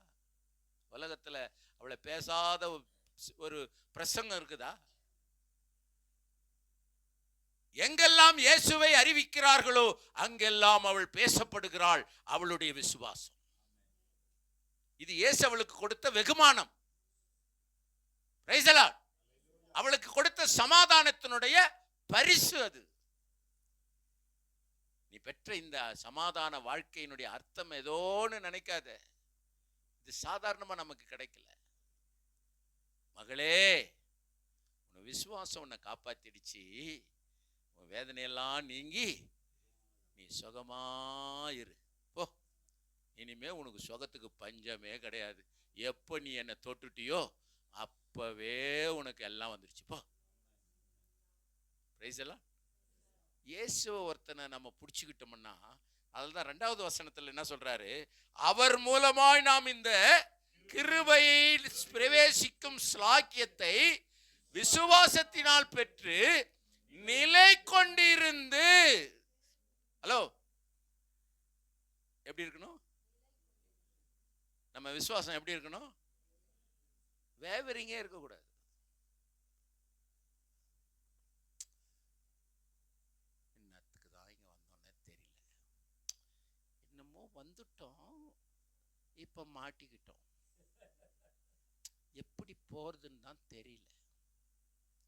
உலகத்துல அவளை பேசாத ஒரு பிரசங்கம் இருக்குதா? எங்கெல்லாம் இயேசுவை அறிவிக்கிறார்களோ அங்கெல்லாம் அவள் பேசப்படுகிறாள். அவளுடைய விசுவாசம் இது இயேசு அவளுக்கு கொடுத்த வெகுமானம். Price the Lord. அவளுக்கு கொடுத்த சமாதானத்தினுடைய பரிசு அது. நீ பெற்ற இந்த சமாதான வாழ்க்கையினுடைய அர்த்தம் ஏதோன்னு நினைக்காத. இது சாதாரணமா நமக்கு கிடைக்கல. மகளே, உன் விசுவாசம் உன்னை காப்பாத்திடுச்சு. உன் வேதனையெல்லாம் நீங்கி நீ சுகமாயிரு. போ, இனிமே உனக்கு சுகத்துக்கு பஞ்சமே கிடையாது. எப்ப நீ என்னை தொட்டுட்டியோ அப்பவே உனக்கு எல்லாம் வந்துருச்சு. போ. பிரைஸ் எல்லாம். இயேசுவை ஒருத்தனை நம்ம பிடிச்சுக்கிட்டோம்னா, அதுதான் 2வது வசனத்துல என்ன சொல்றாரு? அவர் மூலமாய் நாம் இந்த கிருபையை பிரவேசிக்கும் ஸ்லாக்கியத்தை விசுவாசத்தினால் பெற்று நிலை கொண்டிருந்து. ஹலோ, எப்படி இருக்கணும் நம்ம விசுவாசம்? எப்படி இருக்கணும்? வேவரிங்கே இருக்கக்கூடாது. என்னத்துக்கு தான் இங்க வந்தோன்னே தெரியல. என்னமோ வந்துட்டோம், இப்ப மாட்டிக்கிட்டோம். எப்படி போறதுன்னு தான் தெரியல.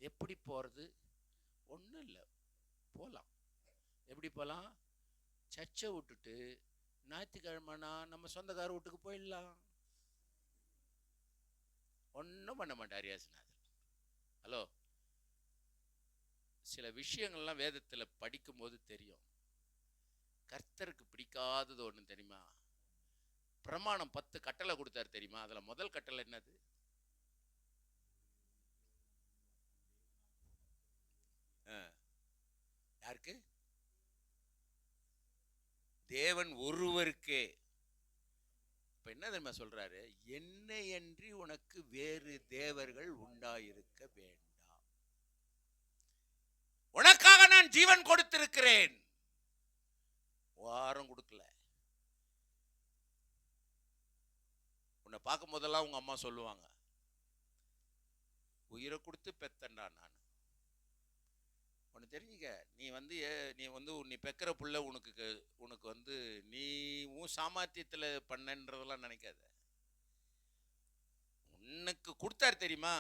எப்படி போறது? ஒன்றும் இல்லை, போகலாம். எப்படி போகலாம்? சர்ச்சை விட்டுட்டு ஞாயிற்றுக்கிழமைனா நம்ம சொந்தக்கார வீட்டுக்கு போயிடலாம். ஒன்றும் பண்ண மாட்டார் இயேசுநாதர். ஹலோ, சில விஷயங்கள்லாம் வேதத்தில் படிக்கும்போது தெரியும். கர்த்தருக்கு பிடிக்காதது ஒன்று தெரியுமா? பிரமாணம் 10 கட்டளை கொடுத்தாரு தெரியுமா? அதில் முதல் கட்டளை என்னது? யாருக்கு? தேவன் ஒருவருக்கே. இப்ப என்ன தெரியுமா சொல்றாரு? என்னையன்றி உனக்கு வேறு தேவர்கள் உண்டாயிருக்க வேண்டாம். உனக்காக நான் ஜீவன் கொடுத்திருக்கிறேன். வாரம் கொடுக்கல. உன்னை பார்க்கும் போதெல்லாம் உங்க அம்மா சொல்லுவாங்க, உயிரை கொடுத்து பெத்தண்டா நான். ஒன்று தெரிஞ்சுக்க, நீ பெக்கிற புள்ள உனக்கு நீ உன் சாமர்த்தியத்தில் பண்ணன்றதெல்லாம் நினைக்காத. உனக்கு கொடுத்தாரு தெரியுமா?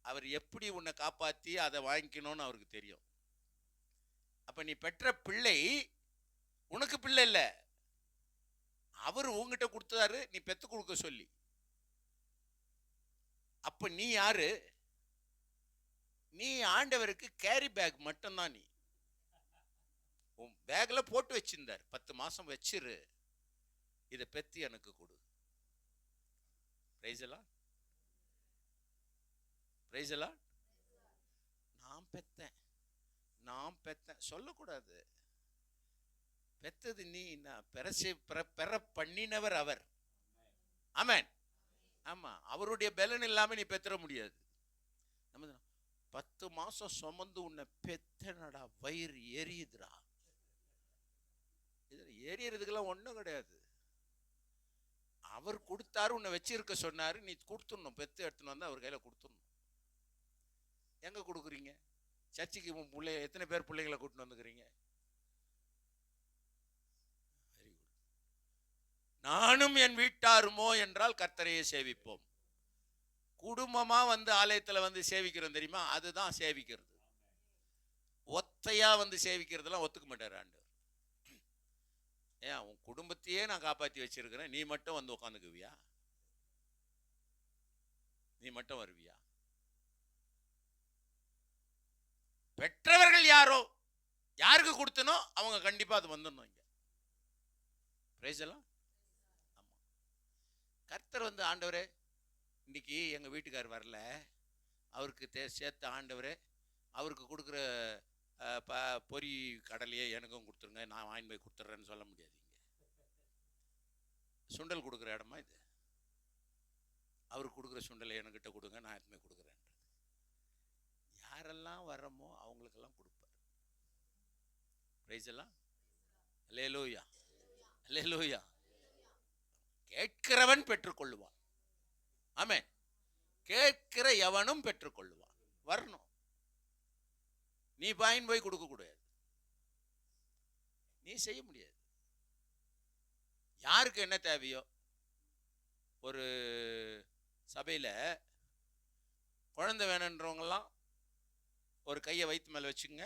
அவர் எப்படி உன்னை காப்பாற்றி அதை வாங்கிக்கணும்னு அவருக்கு தெரியும். அப்ப நீ பெற்ற பிள்ளை உனக்கு பிள்ளை இல்லை, அவர் உங்ககிட்ட கொடுத்தாரு நீ பெத்து கொடுக்க சொல்லி. அப்ப நீ யாரு? நீ ஆண்டவருக்கு கேரி பேக் மட்டும்தான். நீ உன் பேக்ல போட்டு வச்சிருந்தார், 10 மாசம் வச்சிரு, இதை பெத்து எனக்கு கொடு. பிரைஸ் எல்லாம், பிரைஸ் எல்லாம். நான் பெத்தேன் சொல்லக்கூடாது. பெத்தது நீ, பெற பண்ணினவர் அவர். ஆமென். ஆமா, அவருடைய பலன் இல்லாம நீ பெத்தற முடியாது. 10 மாசம் சுமந்து உன்னை பெத்தனடா, வயிறு எரியுதுடா. இதுல எரியறதுக்கெல்லாம் ஒண்ணும் கிடையாது. அவர் கொடுத்தாரு, உன்னை வச்சிருக்க சொன்னாரு, நீ கொடுத்துடணும். பெத்து எடுத்துன்னு வந்து அவர் கையில கொடுத்துடணும். எங்க கொடுக்குறீங்க? சர்ச்சுக்கு எத்தனை பேர் பிள்ளைங்களை கூட்டின்னு வந்துக்கிறீங்க? Very good. நானும் என் வீட்டாருமோ என்றால் கர்த்தரையே சேவிப்போம். குடும்பமா வந்து ஆலயத்துல வந்து சேவிக்கிறோம் தெரியுமா? அதுதான் சேவிக்கிறது. ஒத்தையா வந்து சேவிக்கிறதுலாம் ஒத்துக்க மாட்டார் ஆண்டவர். ஏன் உன் குடும்பத்தையே நான் காப்பாற்றி வச்சிருக்கிறேன், நீ மட்டும் வந்து உட்காந்துக்குவியா? நீ மட்டும் வருவியா? பெற்றவர்கள் யாரோ, யாருக்கு கொடுத்தனோ அவங்க கண்டிப்பா அது வந்துடணும். இங்க பிரைஸ் எல்லாம். ஆமா, கர்த்தர் வந்து ஆண்டவரே இன்னைக்கு எங்க வீட்டுக்கார் வரல, அவருக்கு சேர்த்த ஆண்டவரே அவருக்கு கொடுக்குற பொரி கடலையே எனக்கும் கொடுத்துருங்க, நான் வாங்கி போய் கொடுத்துட்றேன்னு சொல்ல முடியாது. இங்கே சுண்டல் கொடுக்குற இடமா இது? அவருக்கு கொடுக்குற சுண்டலை என்கிட்ட கொடுங்க, நான் எதுவுமே கொடுக்குறேன். யாரெல்லாம் வரமோ அவங்களுக்கெல்லாம் கொடுப்பார். பிரைஸ் எல்லாம். அல்லேலூயா, அல்லேலூயா. கேட்கிறவன் பெற்றுக்கொள்ளுவான். ஆமென். கேட்கிற எவனும் பெற்றுக்கொள்ளுவான். வரணும். நீ பாயின் போய் கொடுக்க கூடாது, நீ செய்ய முடியாது. யாருக்கு என்ன தேவையோ, ஒரு சபையில் குழந்தை வேணுன்றவங்கெல்லாம் ஒரு கையை வயிற்று மேலே வச்சுங்க,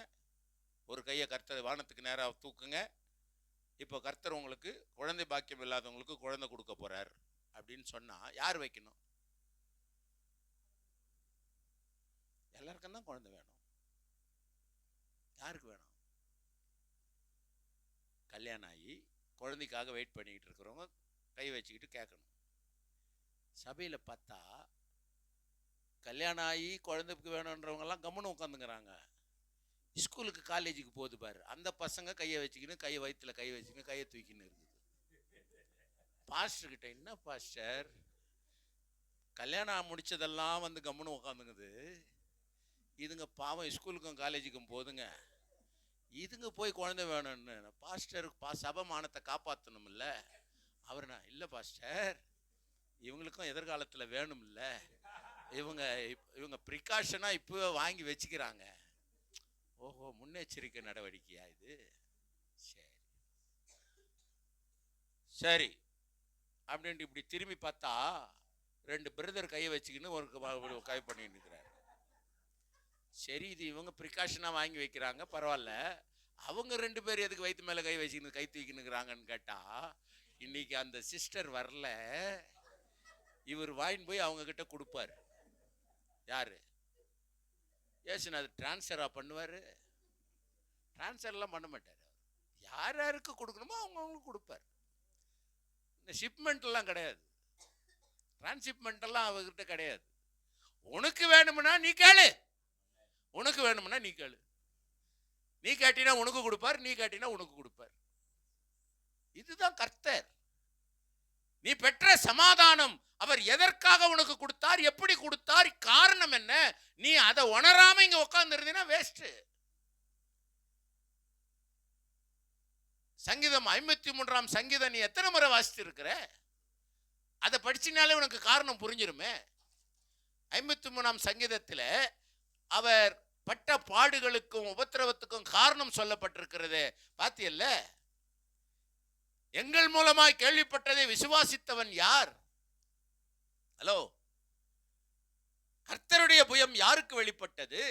ஒரு கையை கர்த்தர் வானத்துக்கு நேராக தூக்குங்க. இப்போ கர்த்தர் உங்களுக்கு குழந்தை பாக்கியம் இல்லாதவங்களுக்கு குழந்தை கொடுக்க போறார் அப்படின்னு சொன்னா யார் வைக்கணும்? எல்லாருக்கும் தான் குழந்தை வேணும். யாருக்கு வேணும்? கல்யாணம் ஆகி குழந்தைக்காக வெயிட் பண்ணிக்கிட்டு இருக்கிறவங்க கை வச்சுக்கிட்டு கேட்கணும். சபையில் பார்த்தா கல்யாணம் ஆகி குழந்தைக்கு வேணுன்றவங்கெல்லாம் கம்முன்னு உட்காந்துங்கிறாங்க. ஸ்கூலுக்கு காலேஜுக்கு போகுது பாரு, அந்த பசங்க கையை வச்சுக்கின்னு, கையை வயிற்றுல கை வச்சுக்கின்னு, கையை தூக்கின்னு இருக்குது. பாஸ்டர்கிட்ட, என்ன பாஸ்டர் கல்யாணம் முடிச்சதெல்லாம் வந்து கம்முன்னு உட்காந்துங்குது, இதுங்க பாவம் ஸ்கூலுக்கும் காலேஜுக்கும் போதுங்க, இதுங்க போய் குழந்தை வேணும்னு. பாஸ்டருக்கு சபை மானத்தை காப்பாற்றணும் இல்ல? அவர்னா இல்லை பாஸ்டர், இவங்களுக்கும் எதிர்காலத்தில் வேணும் இல்ல, இவங்க ப்ரிகாஷனாக இப்போவே வாங்கி வச்சுக்கிறாங்க. ஓஹோ, முன்னெச்சரிக்கை நடவடிக்கையா இது? சரி சரி அப்படின்ட்டு இப்படி திரும்பி பார்த்தா 2 பிரதர் கையை வச்சுக்கின்னு ஒரு கை பண்ணிட்டு இருக்கிறார். சரி, இது இவங்க ப்ரிகாஷனாக வாங்கி வைக்கிறாங்க, பரவாயில்ல. அவங்க 2 பேர் எதுக்கு வயிற்று மேலே கை வச்சுக்கின்னு கை தூக்கினுங்கிறாங்கன்னு கேட்டா, இன்னைக்கு அந்த சிஸ்டர் வரல, இவர் வாங்கின்னு போய் அவங்க கிட்ட கொடுப்பாரு. யாரு? ஏசுநாதர் டிரான்ஸ்ஃபரா பண்ணுவாரு? டிரான்ஸ்ஃபர்லாம் பண்ண மாட்டார். யார் யாருக்கு கொடுக்கணுமோ அவங்களுக்கு கொடுப்பார். இந்த ஷிப்மெண்ட்லாம் கிடையாது, டிரான்ஸ்ஷிப்மெண்ட் எல்லாம் அவர்கிட்ட கிடையாது. உனக்கு வேணும்னா நீ கேளு, உனக்கு வேணும்னா நீ கேளு. நீ கேட்டினா உனக்கு கொடுப்பார், நீ கேட்டினா உனக்கு கொடுப்பார். இதுதான் கர்த்தர். நீ பெற்ற சமாதானம் அவர் எதற்காக உனக்கு கொடுத்தார், எப்படி கொடுத்தார், காரணம் என்ன, நீ அதை உணராம இங்க உட்கார்ந்து இருந்தீனா வேஸ்ட். சங்கீதம் 53ஆம் சங்கீதம் நீ எத்தனை முறை வாசித்து இருக்கிற? அதை படிச்சினாலே உனக்கு காரணம் புரிஞ்சிருமே. 53ஆம் சங்கீதத்தில் அவர் பட்ட பாடுகளுக்கும் உபத்திரவத்துக்கும் காரணம் சொல்லப்பட்டிருக்கிறது. பாத்தியல்ல? எங்கள் மூலமாய் கேள்விப்பட்டதை விசுவாசித்தவன் யார்? ஹலோ, கர்த்தருடைய புயம் யாருக்கு வெளிப்பட்டது?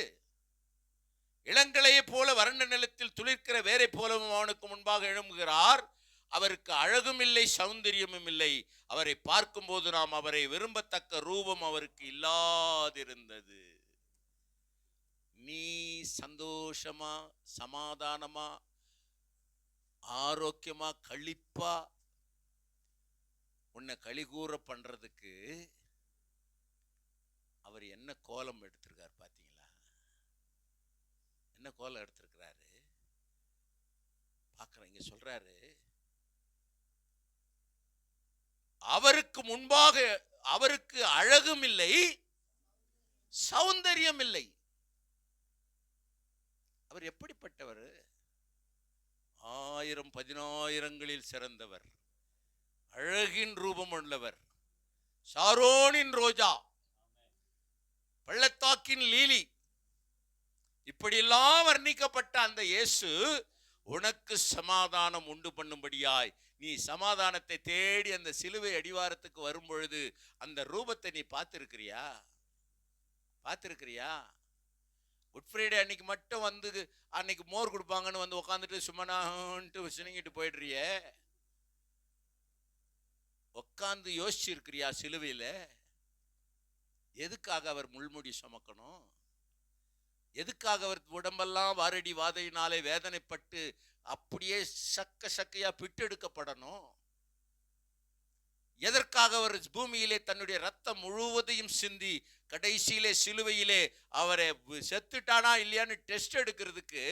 இளங்களையை போல வறண்ட நிலத்தில் துளிர்க்கிற வேரை போலவும் அவனுக்கு முன்பாக எழும்புகிறார். அவருக்கு அழகும் இல்லை, சௌந்தரியமும் இல்லை. அவரை பார்க்கும்போது நாம் அவரை விரும்பத்தக்க ரூபம் அவருக்கு இல்லாதிருந்தது. நீ சந்தோஷமா, சமாதானமா, ஆரோக்கியமா, களிப்பா உன்னை களிகூற பண்றதுக்கு அவர் என்ன கோலம் எடுத்திருக்காரு பாத்தீங்களா? என்ன கோலம் எடுத்திருக்கிறாரு பார்க்கிறேன். இங்க சொல்றாரு, அவருக்கு முன்பாக அவருக்கு அழகும் இல்லை, சௌந்தரியம் இல்லை. அவர் எப்படிப்பட்டவர்? 1000 10,000ங்களில் சிறந்தவர், அழகின் ரூபம் உள்ளவர், சாரோனின் ரோஜா, பள்ளத்தாக்கின் லீலி, இப்படியெல்லாம் வர்ணிக்கப்பட்ட அந்த இயேசு உனக்கு சமாதானம் உண்டு பண்ணும்படியாய் நீ சமாதானத்தை தேடி அந்த சிலுவை அடிவாரத்துக்கு வரும் பொழுது அந்த ரூபத்தை நீ பார்த்திருக்கிறியா? பார்த்திருக்கிறியா? குட் ஃப்ரைடே அன்னைக்கு மட்டும் வந்து அன்னைக்கு மோர் கொடுப்பாங்கன்னு வந்து உட்காந்துட்டு சும்மானான்ட்டு சினிங்கிட்டு போயிடுறிய. உட்காந்து யோசிச்சிருக்கிறியா? சிலுவையில எதுக்காக அவர் முள்முடி சுமக்கணும்? எதுக்காக அவர் உடம்பெல்லாம் வாரடி வாதையினாலே வேதனைப்பட்டு அப்படியே சக்கையா பிட்டெடுக்கப்படணும்? எதற்காக அவர் பூமியிலே தன்னுடைய ரத்தம் முழுவதையும் சிந்தி கடைசியிலே சிலுவையிலே அவரை செத்துட்டானா இல்லையான்னு டெஸ்ட் எடுக்கிறதுக்கு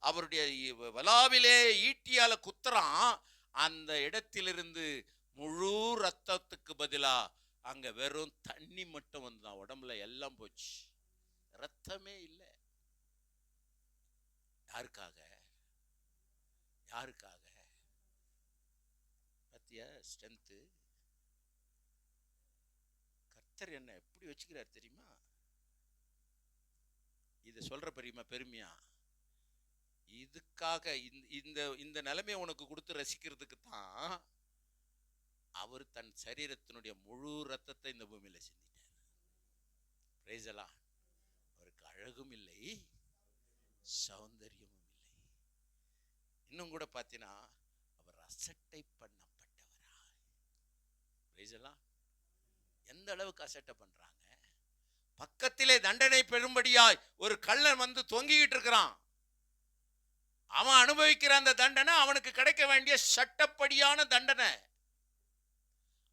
அவருடைய வலாவிலே ஈட்டியால குத்துறான். அந்த இடத்திலிருந்து முழு ரத்தத்துக்கு பதிலா அங்க வெறும் தண்ணி மட்டும் வந்தான். உடம்புல எல்லாம் போச்சு, ரத்தமே இல்லை. யாருக்காக? யாருக்காக? பத்தியா ஸ்ட்ரென்த்? கர்த்தர் என்ன எப்படி வச்சுக்கிறார் தெரியுமா? இதை சொல்ற பெருமையா? இதுக்காக இந்த இந்த நிலைமையை உனக்கு கொடுத்து ரசிக்கிறதுக்கு தான் அவர் தன் சரீரத்தினுடைய முழு ரத்தத்தை இந்த பூமியில சிந்திட்டார். பிரைஸ் எல்லாம். அவருக்கு அழகும் இல்லை, சௌந்தரியமும் இல்லை. இன்னும் கூட பார்த்தீங்கன்னா அவர் அசட்டை பண்ணப்பட்டவராய். பிரைஸ் எல்லாம். எந்த அளவுக்கு அசட்டை பண்றாங்க? பக்கத்திலே தண்டனை பெறும்படியாய் ஒரு கள்ளன் வந்து தொங்கிக்கிட்டு இருக்கிறான். அவன் அனுபவிக்கிற அந்த தண்டனை அவனுக்கு கிடைக்க வேண்டிய சட்டப்படியான தண்டனை.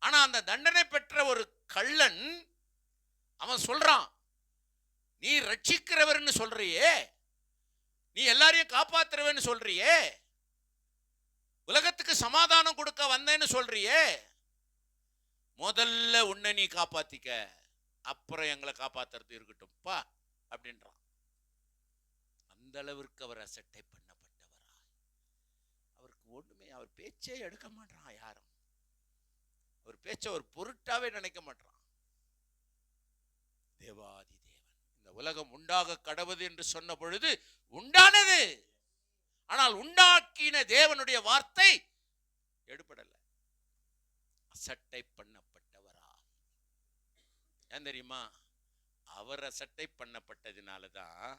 ஆனா அந்த தண்டனை பெற்ற ஒரு கள்ளன் அவன் சொல்றான், நீ ரட்சிக்கிறவர்னு சொல்றியே, நீ எல்லாரையும் காப்பாத்துறவன்னு சொல்றியே, உலகத்துக்கு சமாதானம் கொடுக்க வந்தேன்னு சொல்றியே, முதல்ல உன்னை நீ காப்பாத்திக்க, அப்புறம் எங்களை காப்பாத்துறது இருக்கட்டும்பா அப்படின்றான். அந்த அளவிற்கு அவர் அசட்டை பண்ணப்பட்டவரா. அவருக்கு ஒண்ணுமே, அவர் பேச்சே எடுக்க மாட்டான். யாரும் அவர் பேச்ச ஒரு பொருட்டாவே நினைக்க மாட்டான். தேவாதி தேவன் இந்த உலகம் உண்டாக கடவுது என்று சொன்ன பொழுது உண்டானது. ஆனால் உண்டாக்கின தேவனுடைய வார்த்தை எடுபடல. அசட்டை பண்ணப்பட்டவரா. ஏன் தெரியுமா? அவர் அசட்டை பண்ணப்பட்டதினாலதான்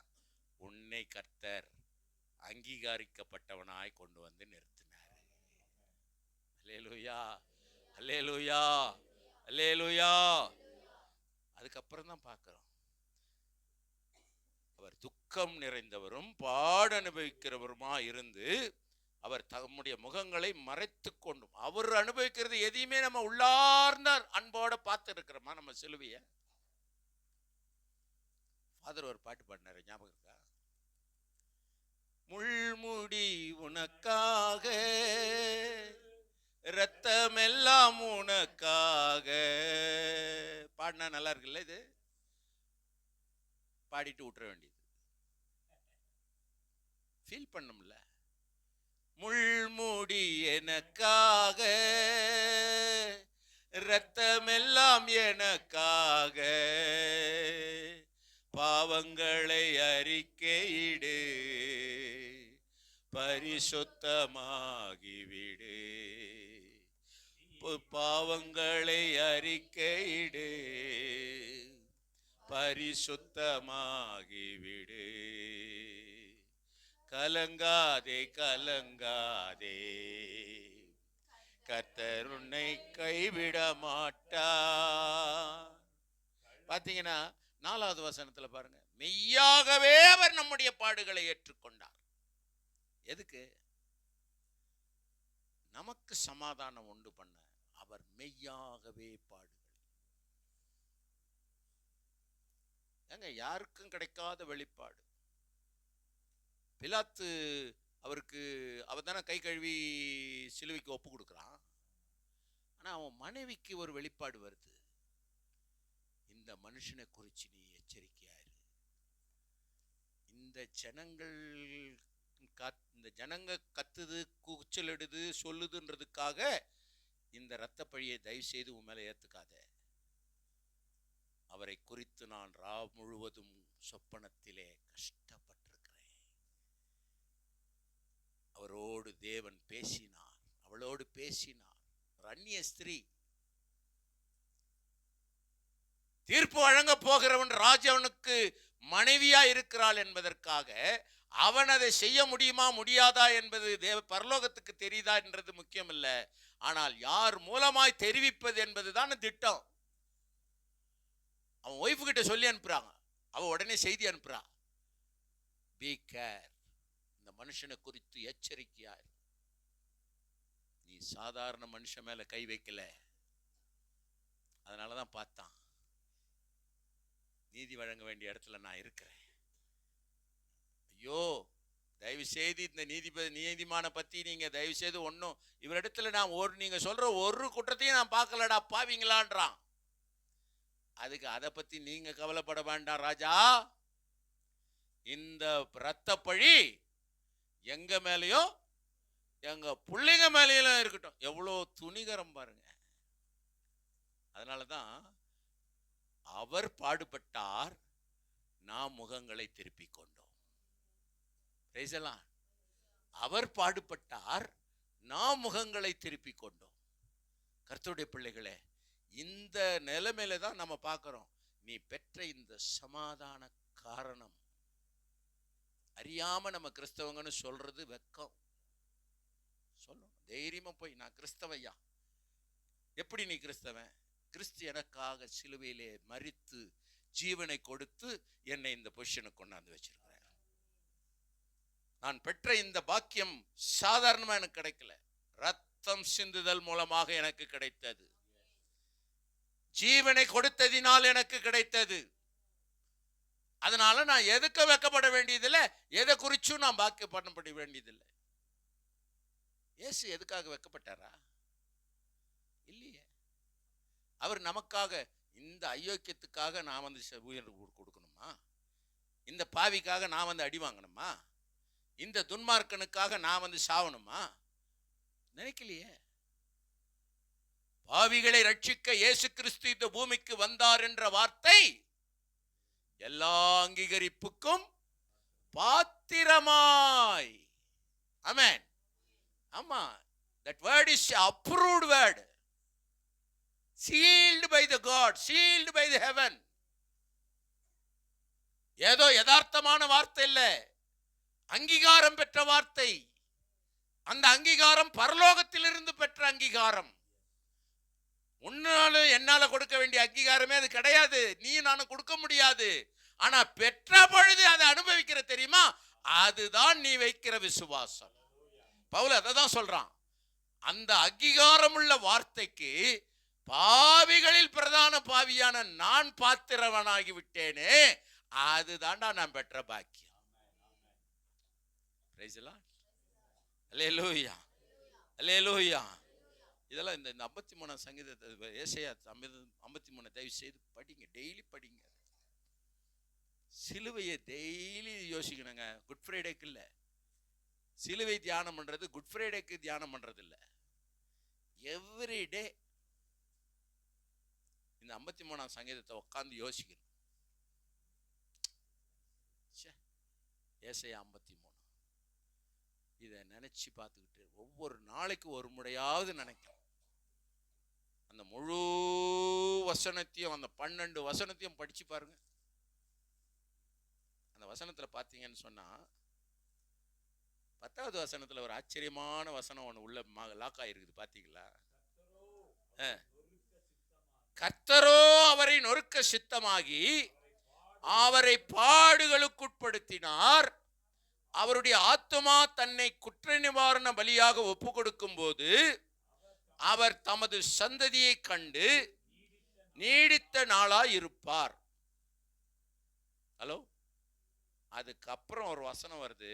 உன்னை கர்த்தர் அங்கீகரிக்கப்பட்டவனாய் கொண்டு வந்து நிறுத்தினார். அல்லேலூயா, அல்லேலூயா, அல்லேலூயா. அதுக்கப்புறம் தான் பார்க்கிறோம், அவர் துக்கம் நிறைந்தவரும் பாடு அனுபவிக்கிறவருமா இருந்து அவர் தம்முடைய முகங்களை மறைத்து கொண்டும், அவர் அனுபவிக்கிறது எதையுமே நம்ம உள்ளார்ந்த அன்போட பார்த்து இருக்கிறோமா? நம்ம சிலுவைய ஃபாதர் ஒரு பாட்டு பாடினாரு, ஞாபகம் இருக்கா? முள்முடி உனக்காக, ரத்தமெல்லாம் உனக்காக. பாடினா நல்லா இருக்குல்ல? இது பாடிட்டு விட்டுற வேண்டியது. ஃபீல் பண்ணும்ல. முள்முடி எனக்காக, ரத்தமெல்லாம் எனக்காக, பாவங்களை அறிக்கையிடு, பரிசுத்தமாகிவிடு. பாவங்களை அறிக்கையிடு, பரிசுத்தமாகிவிடு. கலங்காதே கலங்காதே, கர்த்தர் உன்னை கைவிட மாட்டார். பாத்தீங்கன்னா 4வது வசனத்துல பாருங்க, மெய்யாகவே அவர் நம்முடைய பாடுகளை ஏற்றுக்கொண்டார். எதுக்கு? நமக்கு சமாதானம் உண்டு பண்ண அவர் மெய்யாகவே பாடுகள். ஏங்க, யாருக்கும் கிடைக்காத வெளிப்பாடு. பிலாத்து அவருக்கு, அவர் தானே கை கழுவி சிலுவைக்கு ஒப்பு கொடுக்குறான். ஆனா அவன் மனைவிக்கு ஒரு வெளிப்பாடு வருது. இந்த மனுஷனை குறித்து நீ எச்சரிக்கையாயிரு. இந்த ஜனங்க கத்துது, கூச்சலிடுது, சொல்லுதுன்றதுக்காக இந்த இரத்த பழியை தயவு செய்து உன் மேல ஏத்துக்காத. அவரை குறித்து நான் முழுவதும் சொப்பனத்திலே கஷ்டப்பட்டிருக்கிறேன். அவரோடு தேவன் பேசினார், அவளோடு பேசினார். ஒரு அந்நிய ஸ்திரீ, தீர்ப்பு வழங்க போகிறவன் ராஜவனுக்கு மனைவியா இருக்கிறாள் என்பதற்காக அவன் அதை செய்ய முடியுமா முடியாதா என்பது பரலோகத்துக்கு தெரியுதா என்றது முக்கியம் இல்ல. ஆனால் யார் மூலமாய் தெரிவிப்பது என்பதுதான் திட்டம். அவன் ஒய்ஃபு கிட்ட சொல்லி அனுப்புறாங்க, அவ உடனே செய்தி அனுப்புறா. பி கேர், இந்த மனுஷனை குறித்து எச்சரிக்கையா. நீ சாதாரண மனுஷன் மேல கை வைக்கல, அதனாலதான் பார்த்தான். நீதி வழங்க வேண்டிய இடத்துல நான் இருக்கிறேன். ஐயோ, தயவு செய்து இந்த நீதிமான பத்தி நீங்க தயவு செய்து ஒன்னும் இவரிடத்துல நான் நீங்க சொல்ற ஒரு குற்றத்தையும் நான் பார்க்கலடா பாவீங்களான்றான். அதுக்கு அதை பத்தி நீங்க கவலைப்பட வேண்டாம் ராஜா, இந்த இரத்த பழி எங்க மேலேயும் எங்க பிள்ளைங்க மேலேயும் இருக்கட்டும். எவ்வளவு துணிகரம் பாருங்க. அதனாலதான் அவர் பாடுபட்டார், நாம் முகங்களை திருப்பிக் கொண்டோம். அவர் பாடுபட்டார், நாம் முகங்களை திருப்பிக் கொண்டோம். கர்த்தருடைய பிள்ளைகளே, இந்த நிலைமையில தான் நம்ம பார்க்கிறோம். நீ பெற்ற இந்த சமாதான காரணம் அறியாம நம்ம கிறிஸ்தவங்கன்னு சொல்றது வெக்கம். சொல்லணும் தைரியமா போய், நான் கிறிஸ்தவையா. எப்படி நீ கிறிஸ்தவன்? கிறிஸ்து எனக்காக சிலுவையிலே மரித்து ஜீவனை கொடுத்து என்னை இந்த பொசிஷனுக்கு கொண்டாந்து வச்சிருக்கிறேன். நான் பெற்ற இந்த பாக்கியம் சாதாரணமா எனக்கு கிடைக்கல, ரத்தம் சிந்துதல் மூலமாக எனக்கு கிடைத்தது. ஜீவனை கொடுத்ததினால் எனக்கு கிடைத்தது. அதனால நான் எதுக்கு வெக்கப்பட வேண்டியதில்லை, எதை குறிச்சும் நான் பாக்கியம் பண்ணப்பட வேண்டியதில்லை. இயேசு எதுக்காக வெக்கப்பட்டாரா? இல்லையே. அவர் நமக்காக, இந்த அயோக்கியத்துக்காக நான் வந்து உயிர் கொடுக்கணுமா? இந்த பாவிக்காக நான் வந்து அடி வாங்கணுமா? இந்த துன்மார்க்கனுக்காக நான் வந்து சாவணுமா? நினைக்கலையே. பாவிகளை ரட்சிக்க இயேசு கிறிஸ்து இந்த பூமிக்கு வந்தார் என்ற வார்த்தை எல்லா அங்கீகரிப்புக்கும் பாத்திரமாய். ஆமென். ஆமா, that word is approved word, sealed by the God, sealed by the heaven. ஏதோ யதார்த்தமான வார்த்தை இல்ல, அங்கீகாரம் பெற்ற வார்த்தை. அந்த அங்கீகாரம் பரலோகத்திலிருந்து பெற்ற அங்கீகாரம். உன்னால என்னால கொடுக்க வேண்டிய அங்கீகாரமே அது கிடையாது, நீ நானும் கொடுக்க முடியாது. ஆனா பெற்ற பொழுது அதை அனுபவிக்கிற தெரியுமா, அதுதான் நீ வைக்கிற விசுவாசம். பவுல் அதை தான் சொல்றான். அந்த அங்கீகாரம் உள்ள வார்த்தைக்கு பாவிகளில் பிரதான பாவியான நான் பாத்திரவனாகி விட்டேனே, அதுதான்டா நான் பெற்ற பாக்கியம். Praise the Lord. அல்லேலூயா, அல்லேலூயா. இதெல்லாம் இந்த 53 சங்கீதத்தை, ஏசாயா 53 தயவு செய்து படிங்க, டெய்லி படிங்க. சிலுவையை டெய்லி யோசிக்கணுங்க. குட் ஃப்ரைடேக்கு இல்லை, சிலுவை தியானம் பண்றது குட் ஃப்ரைடேக்கு தியானம் பண்றது இல்லை, எவ்ரி டே இந்த 53 சங்கீதத்தை உட்கார்ந்து யோசிக்கணும். ஏசாயா 53 இதை நினைச்சு பார்த்துக்கிட்டு ஒவ்வொரு நாளைக்கு ஒரு முறையாவது நினைக்கிறோம். அந்த முழு வசனத்தையும், அந்த 12 வசனத்தையும் படிச்சு பாருங்க. அந்த வசனத்துல பார்த்தீங்கன்னு சொன்னா 10வது வசனத்துல ஒரு ஆச்சரியமான வசனம் ஒண்ணு உள்ள லாக் ஆயிருக்குது, பாத்தீங்களா? கர்த்தரோ அவரை நொறுக்க சித்தமாகி அவரை பாடுகளுக்குட்படுத்தினார். அவருடைய ஆத்துமா தன்னை குற்ற நிவாரண பலியாக ஒப்பு கொடுக்கும் போது அவர் தமது சந்ததியை கண்டு நீடித்த நாளாய் இருப்பார். ஹலோ, அதுக்கப்புறம் ஒரு வசனம் வருது.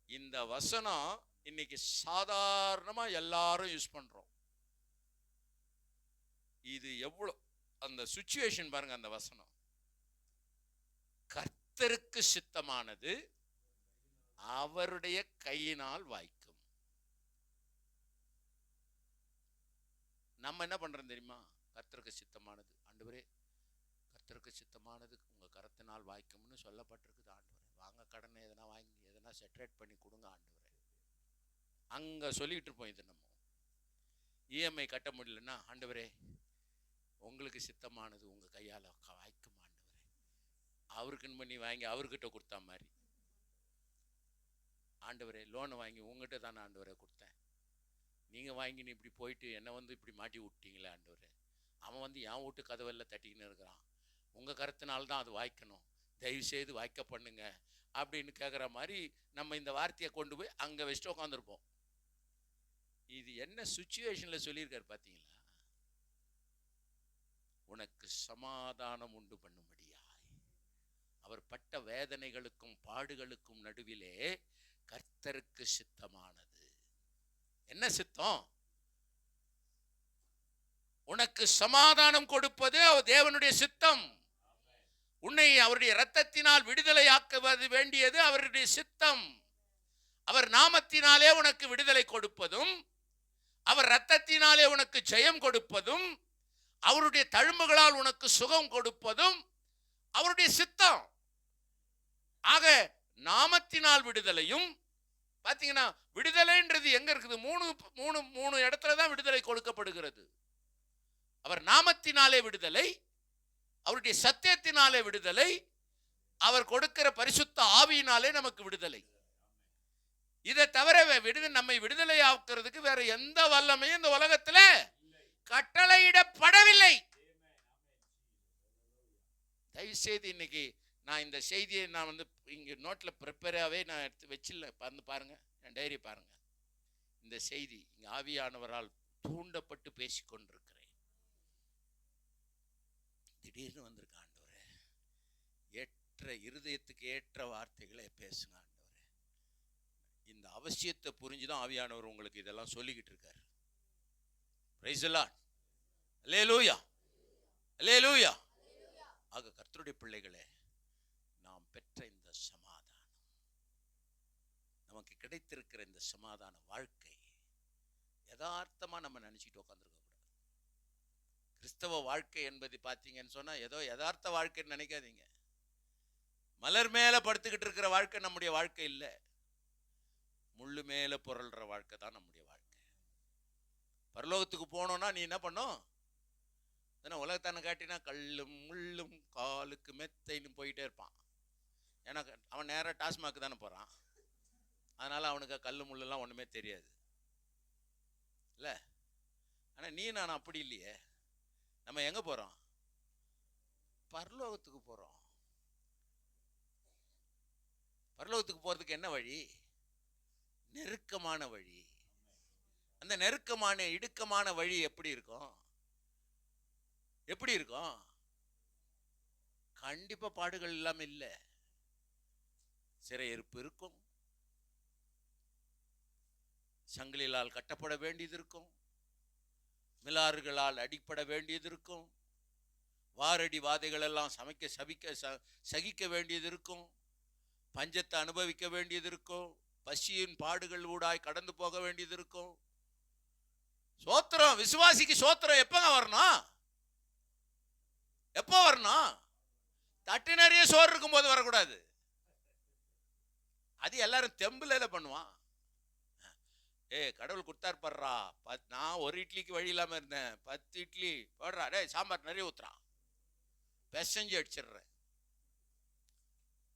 இந்த வசனம் இன்னைக்கு சாதாரணமா எல்லாரும் யூஸ் பண்றோம். இது எவ்வளவு அந்த சிச்சுவேஷன் பாருங்க. அந்த வசனம், கர்த்தருக்கு சித்தமானது அவருடைய கையினால் வாய்க்கும். நம்ம என்ன பண்றோம் தெரியுமா? கர்த்தருக்கு சித்தமானது, ஆண்டவரே கர்த்தருக்கு சித்தமானது உங்க கரத்தினால் வாய்க்கும்னு சொல்லப்பட்டிருக்குது. ஆண்டவரே வாங்க கடனை எதனா வாங்கி எதனா செட்ரேட் பண்ணி கொடுங்க ஆண்டவரே, அங்க சொல்லிட்டு இருப்போம். இது நம்ம இஎம்ஐ கட்ட முடியலன்னா, ஆண்டவரே உங்களுக்கு சித்தமானது உங்க கையால வாய்க்கும் ஆண்டவரே, அவருக்குன்னு பண்ணி வாங்கி அவர்கிட்ட கொடுத்தா மாதிரி. ஆண்டவரே லோனை வாங்கி உங்ககிட்ட தானே ஆண்டவரே கொடுத்தேன், நீங்கள் வாங்கின்னு இப்படி போயிட்டு என்னை இப்படி மாட்டி விட்டீங்களே ஆண்டவரே, அவன் என் வீட்டு கதவெல்லாம் தட்டிக்கின்னு இருக்கிறான், உங்கள் கருத்தினால்தான் அது வாய்க்கணும், தயவுசெய்து வாய்க்க பண்ணுங்க அப்படின்னு கேட்குற மாதிரி நம்ம இந்த வார்த்தையை கொண்டு போய் அங்கே வச்சுட்டு உட்காந்துருப்போம். இது என்ன சுச்சுவேஷனில் சொல்லியிருக்காரு பார்த்தீங்களா? உனக்கு சமாதானம் உண்டு பண்ணும்படியாய் அவர் பட்ட வேதனைகளுக்கும் பாடுகளுக்கும் நடுவிலே கர்த்தருக்கு சித்தமானது. என்ன சித்தம்? உனக்கு சமாதானம் கொடுப்பது தேவனுடைய சித்தம். உன்னை அவருடைய இரத்தத்தினால் விடுதலையாக்குவது வேண்டியது அவருடைய சித்தம். அவர் நாமத்தினாலே உனக்கு விடுதலை கொடுப்பதும், அவர் இரத்தத்தினாலே உனக்கு ஜெயம் கொடுப்பதும், அவருடைய தழும்புகளால் உனக்கு சுகம் கொடுப்பதும் அவருடைய சித்தம். ஆக நாமத்தினால் விடுதலையும், பாத்தீங்கன்னா விடுதலைன்றது எங்க இருக்குது? மூணு இடத்துல தான் விடுதலை கொடுக்கப்படுகிறது. அவர் நாமத்தினாலே விடுதலை, அவருடைய சத்தியத்தினாலே விடுதலை, அவர் கொடுக்கிற பரிசுத்த ஆவியினாலே நமக்கு விடுதலை. இதை தவிர நம்மை விடுதலை ஆக்குறதுக்கு வேற எந்த வல்லமையும் இந்த உலகத்துல கட்டளையிடப்படவில்லை. தயவு செய்து இன்னைக்கு நான் இந்த செய்தியை நான் இங்க நோட்ல ப்ரிப்பேராகவே நான் எடுத்து வச்சில்ல, பாருங்க என் டைரி பாருங்க. இந்த செய்தி இங்க ஆவியானவரால் தூண்டப்பட்டு பேசிக்கொண்டிருக்கிறேன். திடீர்னு வந்திருக்க ஆண்டவரே, ஏற்ற இருதயத்துக்கு ஏற்ற வார்த்தைகளை பேசுங்க ஆண்டவரே. இந்த அவசியத்தை புரிஞ்சுதான் ஆவியானவர் உங்களுக்கு இதெல்லாம் சொல்லிக்கிட்டு இருக்காரு. Praise the Lord. அல்லேலூயா, அல்லேலூயா. ஆக கர்த்தருடைய பிள்ளைகளே, நாம் பெற்ற இந்த சமாதானம், நமக்கு கிடைத்திருக்கிற இந்த சமாதான வாழ்க்கை யதார்த்தமா நம்ம நினைச்சிட்டு உட்காந்துருக்க கூடாது. கிறிஸ்தவ வாழ்க்கை என்பது பார்த்தீங்கன்னு சொன்னா ஏதோ யதார்த்த வாழ்க்கைன்னு நினைக்காதீங்க. மலர் மேல படுத்துக்கிட்டு இருக்கிற வாழ்க்கை நம்முடைய வாழ்க்கை இல்லை. முள்ளு மேல புரள்ற வாழ்க்கை தான் நம்முடைய வாழ்க்கை. பரலோகத்துக்கு போனோம்னா நீ என்ன பண்ணும்? உலகத்தான காட்டினா கல்லும் முள்ளும் காலுக்கு மெத்தைன்னு போயிட்டே இருப்பான். ஏன்னா அவன் நேராக டாஸ்மாக்கு தானே போகிறான். அதனால் அவனுக்கு கல் முள்ளெல்லாம் ஒன்றுமே தெரியாது இல்லை. ஆனால் நீ நான் அப்படி இல்லையே. நம்ம எங்கே போகிறோம்? பரலோகத்துக்கு போகிறோம். பரலோகத்துக்கு போகிறதுக்கு என்ன வழி? நெருக்கமான வழி. அந்த நெருக்கமான இடுக்கமான வழி எப்படி இருக்கும்? எப்படி இருக்கும்? கண்டிப்பா பாடுகள் இல்லாம இல்ல. சிறையிருப்பு இருக்கும், சங்கிலிகளால் கட்டப்பட வேண்டியது இருக்கும், மிலாறுகளால் அடிப்பட வேண்டியது இருக்கும், வாரடி வாதைகள் எல்லாம் சகிக்க வேண்டியது இருக்கும், பஞ்சத்தை அனுபவிக்க வேண்டியது இருக்கும், பசியின் பாடுகள் ஊடாய் கடந்து போக வேண்டியது இருக்கும். சோத்திரம், விசுவாசிக்கு சோத்திரம் எப்பங்க வரணும்? எப்போ வரணும்? தட்டு நிறைய சோறு இருக்கும் போது வரக்கூடாது. அது எல்லாரும் தெம்புல பண்ணுவான். கடவுள் கொடுத்தார் படுறா, நான் ஒரு இட்லிக்கு வழி இல்லாம இருந்தேன், 10 இட்லி போடுறா, டே சாம்பார் நிறைய ஊத்துறா, பெசஞ்சு அடிச்சிடுறேன்.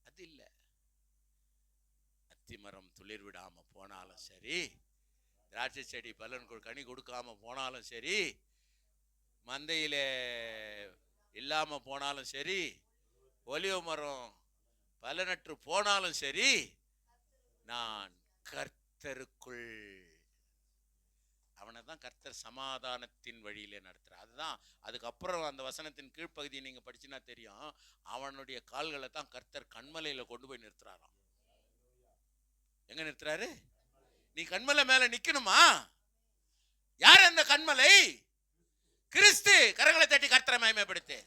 அது இல்லை. அத்தி மரம் துளிர் விடாம போனாலும் சரி, திராட்சை செடி பலன் கனி கொடுக்காம போனாலும் சரி, மந்தையிலே இல்லாம போனாலும் சரி, ஒலிவ மரம் பலனற்று போனாலும் சரி, நான் கர்த்தருக்குள், அவனை தான் கர்த்தர் சமாதானத்தின் வழியிலே நடத்துறார். அதுதான் அதுக்கப்புறம் அந்த வசனத்தின் கீழ்ப்பகுதியை நீங்க படிச்சுன்னா தெரியும். அவனுடைய கால்களை தான் கர்த்தர் கண்மலையில கொண்டு போய் நிறுத்துறாராம். எங்க நிறுத்துறாரு? நீ கண்மலை மேல நிக்கணுமா? யார் அந்த கண்மலை? கிறிஸ்து. கரங்களை தட்டி கர்த்தரை மகிமைப்படுத்து.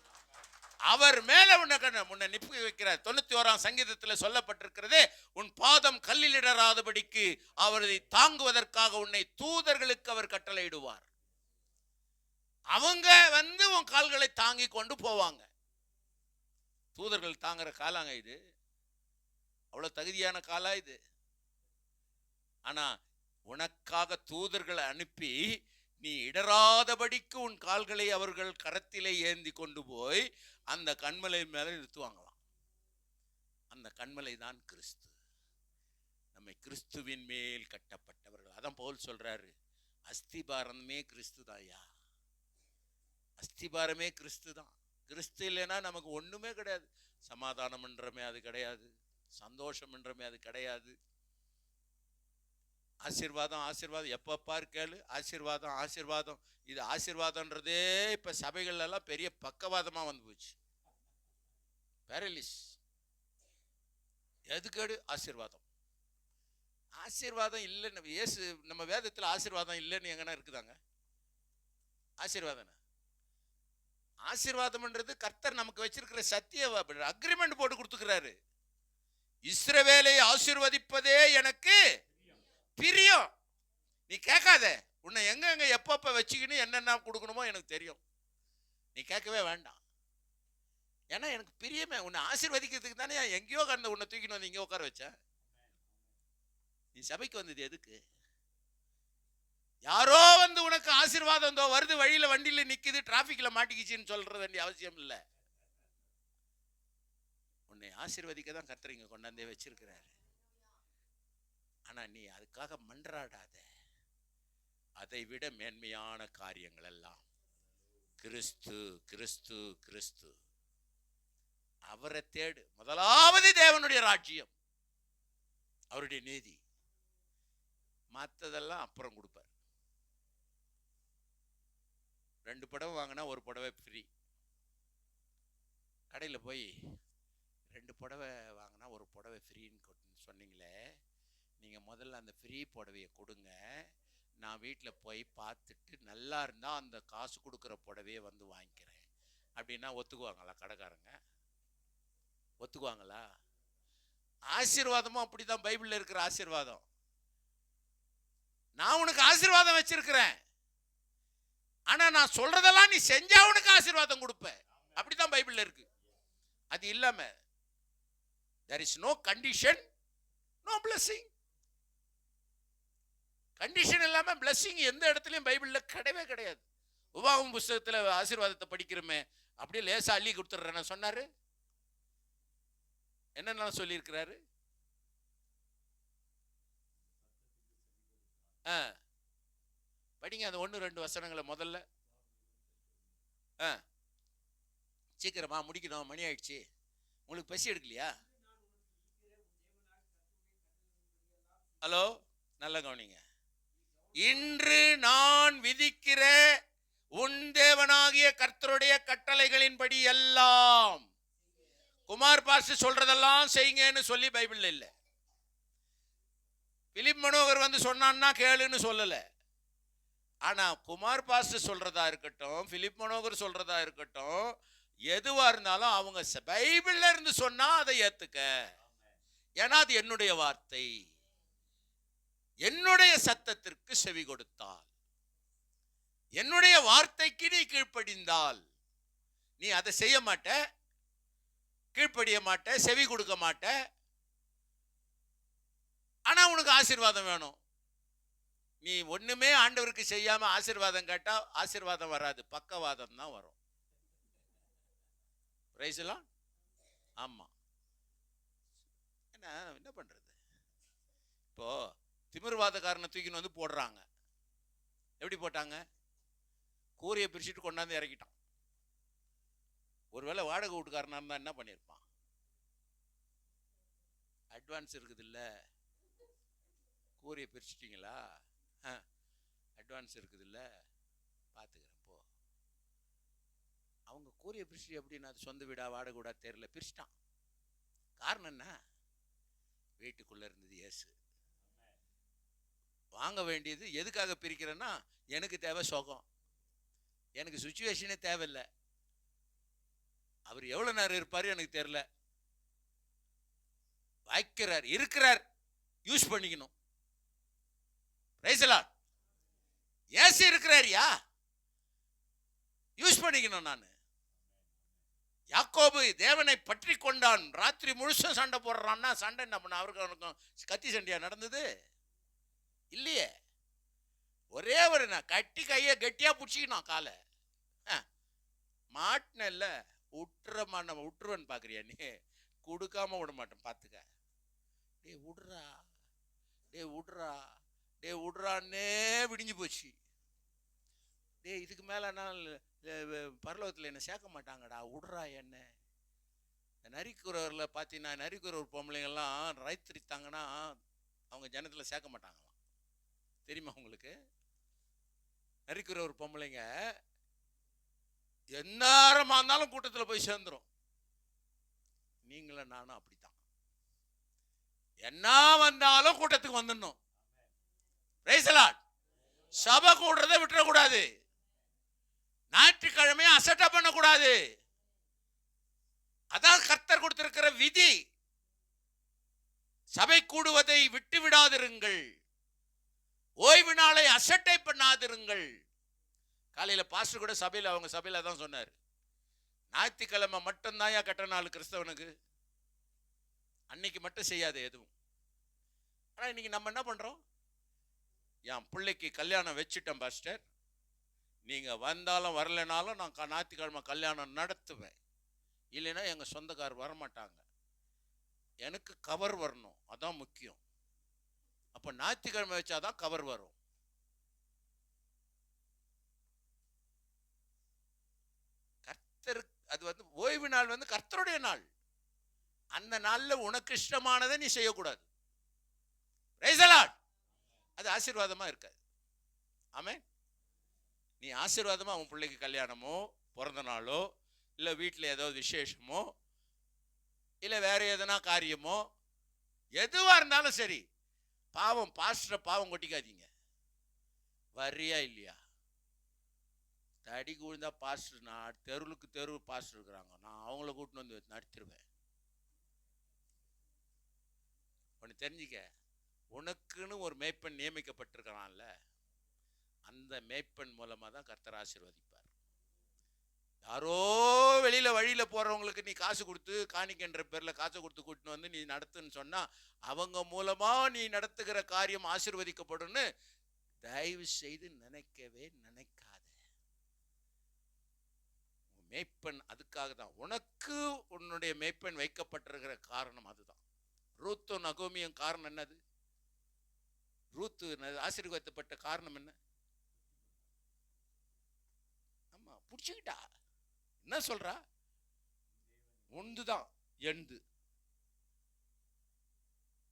அவர் மேல உன்னை நிப்பி வைக்கிறார். 91ஆம் சங்கீதத்தில் சொல்லப்பட்டிருக்கிறது, உன் பாதம் கல்லில் இடராதபடிக்கு அவரை தாங்குவதற்காக உன்னை தூதர்களுக்கு அவர் கட்டளையிடுவார். அவங்க வந்து உன் கால்களை தாங்கி கொண்டு போவாங்க. தூதர்கள் தாங்குற காலாங்க இது? அவ்வளவு தகுதியான காலா இது? ஆனா உனக்காக தூதர்களை அனுப்பி நீ இடராதபடிக்கு உன் கால்களை அவர்கள் கரத்திலே ஏந்தி கொண்டு போய் அந்த கண்மலை மேல நிறுத்துவாங்களாம். அந்த கண்மலை தான் கிறிஸ்து. நம்மை கிறிஸ்துவின் மேல் கட்டப்பட்டவர்கள். அதான் பவுல் சொல்றாரு, அஸ்திபாரமே கிறிஸ்து தான்யா. அஸ்திபாரமே கிறிஸ்து தான். கிறிஸ்து இல்லைன்னா நமக்கு ஒண்ணுமே கிடையாது. சமாதானம் என்றமே அது கிடையாது, சந்தோஷம் என்றமே அது கிடையாது. ஆசீர்வாதம் ஆசீர்வாதம் எப்ப பார் கேளு, ஆசீர்வாதம் ஆசீர்வாதம். இது ஆசீர்வாதம்ன்றதே இப்ப சபைகள் எல்லாம் பெரிய பக்கவாதமா வந்து போச்சு. பேரலிஸ். எதுக்கேடு? ஆசீர்வாதம். ஆசீர்வாதம் இல்லைன்னு இயேசு நம்ம வேதத்தில் ஆசீர்வாதம் இல்லைன்னு எங்கன்னா இருக்குதாங்க? ஆசீர்வாதம் ஆசீர்வாதம்ன்றது கர்த்தர் நமக்கு வச்சிருக்கிற சத்திய அக்ரிமெண்ட் போட்டு கொடுத்துக்கிறாரு. இஸ்ரவேலை ஆசீர்வதிப்பதே எனக்கு பிரியம். நீ கேட்காத, உன்னை எங்க எப்பப்ப வச்சுக்கின்னு என்னென்ன கொடுக்கணுமோ எனக்கு தெரியும். நீ கேட்கவே வேண்டாம். ஏன்னா எனக்கு பிரியமே. உன்னை ஆசீர்வதிக்கிறதுக்கு தானே எங்கேயோ கடந்த உன்னை தூக்கின்னு வந்து இங்கே உட்கார வச்சேன். நீ சபைக்கு வந்தது எதுக்கு? யாரோ வந்து உனக்கு ஆசீர்வாதம் வருது, வழியில வண்டியில நிக்குது, டிராபிக்ல மாட்டிக்கிச்சின்னு சொல்ற வேண்டிய அவசியம் இல்லை. உன்னை ஆசீர்வதிக்க தான் கர்த்தர் இங்க கொண்டாந்தே வச்சிருக்கிறாரு. ஆனா நீ அதுக்காக மன்றாடாத. அதை விட மேன்மையான காரியங்கள் எல்லாம் கிறிஸ்து கிறிஸ்து கிறிஸ்து. அவரை தேடு. முதலாவது தேவனுடைய ராஜ்யம், அவருடைய நீதி. மற்றதெல்லாம் அப்புறம் கொடுப்பார். 2 புடவை வாங்கினா 1 புடவை ஃப்ரீ. கடையில் போய் 2 புடவை வாங்கினா 1 புடவை ஃப்ரீன்னு சொன்னீங்களே, நீங்கள் முதல்ல அந்த ஃப்ரீ புடவையை கொடுங்க, நான் வீட்டில் போய் பார்த்துட்டு நல்லா இருந்தால் அந்த காசு கொடுக்குற புடவையை வந்து வாங்கிக்கிறேன் அப்படின்னா ஒத்துக்குவாங்களா கடைக்காரங்க? ஒத்துக்குவாங்களா? ஆசீர்வாதமும் அப்படிதான். பைபிளில் இருக்கிற ஆசீர்வாதம், நான் உனக்கு ஆசீர்வாதம் வச்சிருக்கிறேன், ஆனா நான் சொல்றதெல்லாம் நீ செஞ்சா உனக்கு ஆசீர்வாதம் கொடுப்பேன். அப்படிதான் பைபிள்ல இருக்கு. அது இல்லாம there is no condition, no blessing. Condition இல்லாம blessing எந்த இடத்துலயும் பைபிள்ல கிடையவே கிடையாது. உபாகமம் புத்தகத்துல ஆசீர்வாதத்தை படிக்கிறோமே, அப்படியே லேசா அள்ளி கொடுத்துட்றேன்னு சொன்னாரு. என்னென்ன சொல்லி இருக்கிறாரு? படிங்க அந்த 1-2 வசனங்களை முதல்ல. சீக்கிரமா முடிக்கணும், மணி ஆயிடுச்சு. உங்களுக்கு பசி எடுக்கலையா? ஹலோ, நல்ல கவனிங்க. இன்று நான் விதிக்கிற உன் தேவனாகிய கர்த்தருடைய கட்டளைகளின்படி எல்லாம், குமார் பாஸ்டர் சொல்றதெல்லாம் செய்யுங்கன்னு சொல்லி பைபிள்ல இல்லை. பிலிப் மனோகர் வந்து சொன்னான்னா கேளுன்னு சொல்லல. ஆனா குமார் பாஸ்டர் சொல்றதா இருக்கட்டும், பிலிப் மனோகர் சொல்றதா இருக்கட்டும், எதுவா இருந்தாலும் அவங்க பைபிள்ல இருந்து சொன்னா அதை ஏத்துக்க. ஏன்னா அது என்னுடைய வார்த்தை. என்னுடைய சத்தத்திற்கு செவி கொடுத்தால், என்னுடைய வார்த்தைக்கு நீ கீழ்ப்படிந்தால், நீ அதை செய்ய மாட்ட, கீழ்ப்படிய மாட்ட, செவி கொடுக்க மாட்ட, ஆனா உனக்கு ஆசீர்வாதம் வேணும். நீ ஒண்ணுமே ஆண்டவருக்கு செய்யாம ஆசீர்வாதம் கேட்டா ஆசீர்வாதம் வராது, பக்கவாதம் தான் வரும். பிரைஸ் எல்லாம். ஆமா, என்ன பண்றது? இப்போ திமிர்வாதக்காரனை தூக்கின்னு வந்து போடுறாங்க. எப்படி போட்டாங்க? கூரையை பிரிச்சுட்டு கொண்டாந்து இறக்கிட்டான். ஒருவேளை வாடகை வீட்டுக்காரனா இருந்தா என்ன பண்ணியிருப்பான்? அட்வான்ஸ் இருக்குது இல்ல, கூரையை பிரிச்சுட்டீங்களா, அட்வான்ஸ் இருக்குது இல்ல, பார்த்துக்கிறேன் போ. அவங்க கூரையை பிரிச்சுட்டு எப்படின்னா அது சொந்த வீடா வாடகை வீடா தெரியல, பிரிச்சுட்டான். காரணம் என்ன? வீட்டுக்குள்ள இருந்தது இயேசு. வாங்க வேண்டியது எதுக்காக பிரிக்கிறேன்னா, எனக்கு தேவை சுகம், எனக்கு சுச்சுவேஷனே தேவையில்லை. அவர் எவ்வளவு நேரம் இருப்பாரு எனக்கு தெரியல, வைக்கிறார், இருக்கிறார், யூஸ் பண்ணிக்கணும். Price the Lord. இயேசு இருக்கிறாரியா, யூஸ் பண்ணிக்கணும். நான் யாக்கோபு தேவனை பற்றி கொண்டான், ராத்திரி முழுசும் சண்டை போடுறான்னா, சண்டை என்ன பண்ண? அவருக்கு கத்தி சண்டையா நடந்தது இல்லையே. ஒரே ஒரு நான் கட்டி கையை கெட்டியா பிடிச்சிக்கணும், காலை மாட்டினல்ல, விட்டுருவன் பாக்குறியா நீ? கொடுக்காம விட மாட்டேன், பார்த்துக்க. டே விடுறா, டே விடுறா, டே விடுறான்னே விடிஞ்சு போச்சு. டே இதுக்கு மேல நான் பரலோகத்தில் என்ன சேர்க்க மாட்டாங்கடா, விடுறா என்ன. நரிக்குறவரில் பார்த்தீங்கன்னா, நரிக்குறவர் பொம்பளைங்கள்லாம் ரைத்திரித்தாங்கன்னா அவங்க ஜனத்தில் சேர்க்க மாட்டாங்களாம். தெரியுமா உங்களுக்கு? நரிக்குறவர் பொம்பளைங்க எந்நேரமா இருந்தாலும் கூட்டத்தில் போய் சேர்ந்துரும். நீங்களும் நானும் அப்படித்தான், என்ன வந்தாலும் கூட்டத்துக்கு வந்துடணும். Price the Lord. சபை கூடுறதை விட்டுறக்கூடாது, ஞாயிற்றுக்கிழமையை அசட்டை பண்ணக்கூடாது. அதான் கர்த்தர் கொடுத்திருக்கிற விதி. சபை கூடுவதை விட்டு விடாதிருங்கள், ஓய்வு நாளை அசட்டை பண்ணாதிருங்கள். காலையில பாஸ்டர் கூட சபையில், அவங்க சபையில தான் சொன்னார், ஞாயிற்றுக்கிழமை மட்டும்தான் கட்ட நாள் கிறிஸ்தவனுக்கு, அன்னைக்கு மட்டும் செய்யாது எதுவும். ஆனா இன்னைக்கு நம்ம என்ன பண்றோம்? என் பிள்ளைக்கு கல்யாணம் வச்சுட்டேன் பாஸ்டர், நீங்க வந்தாலும் வரலனாலும் நான் ஞாயிற்றுக்கிழமை கல்யாணம் நடத்துவேன், இல்லைன்னா எங்க சொந்தக்காரர் வரமாட்டாங்க, எனக்கு கவர் வரணும், அதான் முக்கியம். அப்ப ஞாயிற்றுக்கிழமை வச்சாதான் கவர் வரும். கர்த்தர், அது வந்து ஓய்வு நாள் வந்து கர்த்தருடைய நாள். அந்த நாள்ல உனக்கு இஷ்டமானதை நீ செய்யக்கூடாது. Price the Lord. அது ஆசீர்வாதமா இருக்காது. ஆமென். நீ ஆசீர்வாதமா உன் பிள்ளைக்கு கல்யாணமோ பிறந்த நாளோ இல்லை வீட்டில் ஏதோ விசேஷமோ இல்லை வேற எதனா காரியமோ எதுவாக இருந்தாலும் சரி, பாவம் பாஸ்டரை பாவம் கொட்டிக்காதீங்க. வரியா இல்லையா? தடி கூழ்ந்தா பாஸ்டர், நான் தெருவுக்கு தெரு பாஸ்டர் இருக்கிறாங்க, நான் அவங்கள கூட்டின்னு வந்து நடத்திடுவேன். ஒன்று தெரிஞ்சுக்க, உனக்குன்னு ஒரு மேய்ப்பன் நியமிக்கப்பட்டிருக்கிறான்ல, அந்த மேய்ப்பன் மூலமாக தான் கர்த்தர் ஆசீர்வதிப்பார். யாரோ வெளியில வழியில போறவங்களுக்கு நீ காசு கொடுத்து, காணிக்கின்ற பேர்ல காசு கொடுத்து கூட்டின்னு வந்து நீ நடத்துன்னு சொன்னா, அவங்க மூலமா நீ நடத்துகிற காரியம் ஆசீர்வதிக்கப்படும்னு தயவு செய்து நினைக்கவே நினைக்காத. மேய்ப்பன் அதுக்காக தான், உனக்கு உன்னுடைய மேய்ப்பன் வைக்கப்பட்டிருக்கிற காரணம் அதுதான். ரூத்தும் நகோமியும் காரணம் என்னது? ரூத்து ஆசீர்வதிக்கப்பட்ட காரணம் என்ன? ஆமா, புடிச்சுக்கிட்டா. என்ன சொல்றா? உண்டுதான் எண்டு.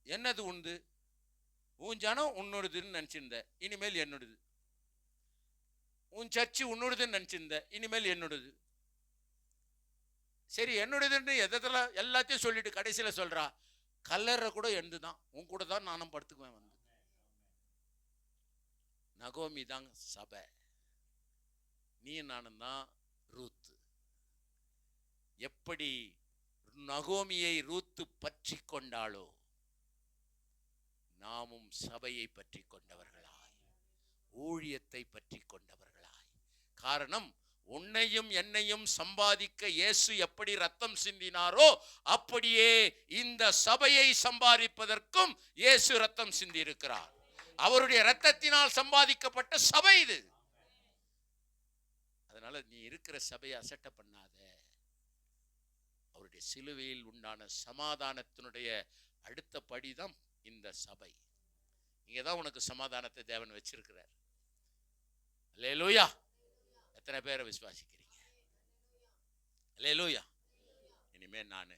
என்னது உண்டு? உன் ஜனம் உன்னோடுதுன்னு நினைச்சிருந்த, இனிமேல் என்னோடது. உன் சர்ச்சு உன்னோடுதுன்னு நினைச்சிருந்த, இனிமேல் என்னோடது. சரி, என்னோடதுன்னு எதெல்லாம் எல்லாத்தையும் சொல்லிட்டு கடைசியில சொல்றா, கல்லறை கூட எண்டு தான், உன் கூட தான் நானும் படுத்துக்குவேன் வந்து. நகோமி தாங்க சபை, நீ நானும் தான் ரூத்து. எப்படி நகோமியை ரூத்து பற்றி கொண்டாளோ, நாமும் சபையை பற்றி கொண்டவர்களாய், ஊழியத்தை பற்றி கொண்டவர்களாய். காரணம், உன்னையும் என்னையும் சம்பாதிக்க இயேசு எப்படி ரத்தம் சிந்தினாரோ அப்படியே இந்த சபையை சம்பாதிப்பதற்கும் இயேசு ரத்தம் சிந்தி இருக்கிறார். அவருடைய ரத்தத்தினால் சம்பாதிக்கப்பட்ட சபை இது. அதனால நீ இருக்கிற சபையை அசட்டை பண்ணாத. அவருடைய சிலுவையில் உண்டான சமாதானத்தினுடைய அடுத்த படிதான் இந்த சபை. இங்கதான் உனக்கு சமாதானத்தை தேவன் வச்சிருக்கிறார். அல்லேலூயா. எத்தனை பேரை விசுவாசிக்கிறீங்க? அல்லேலூயா. இனிமே நான்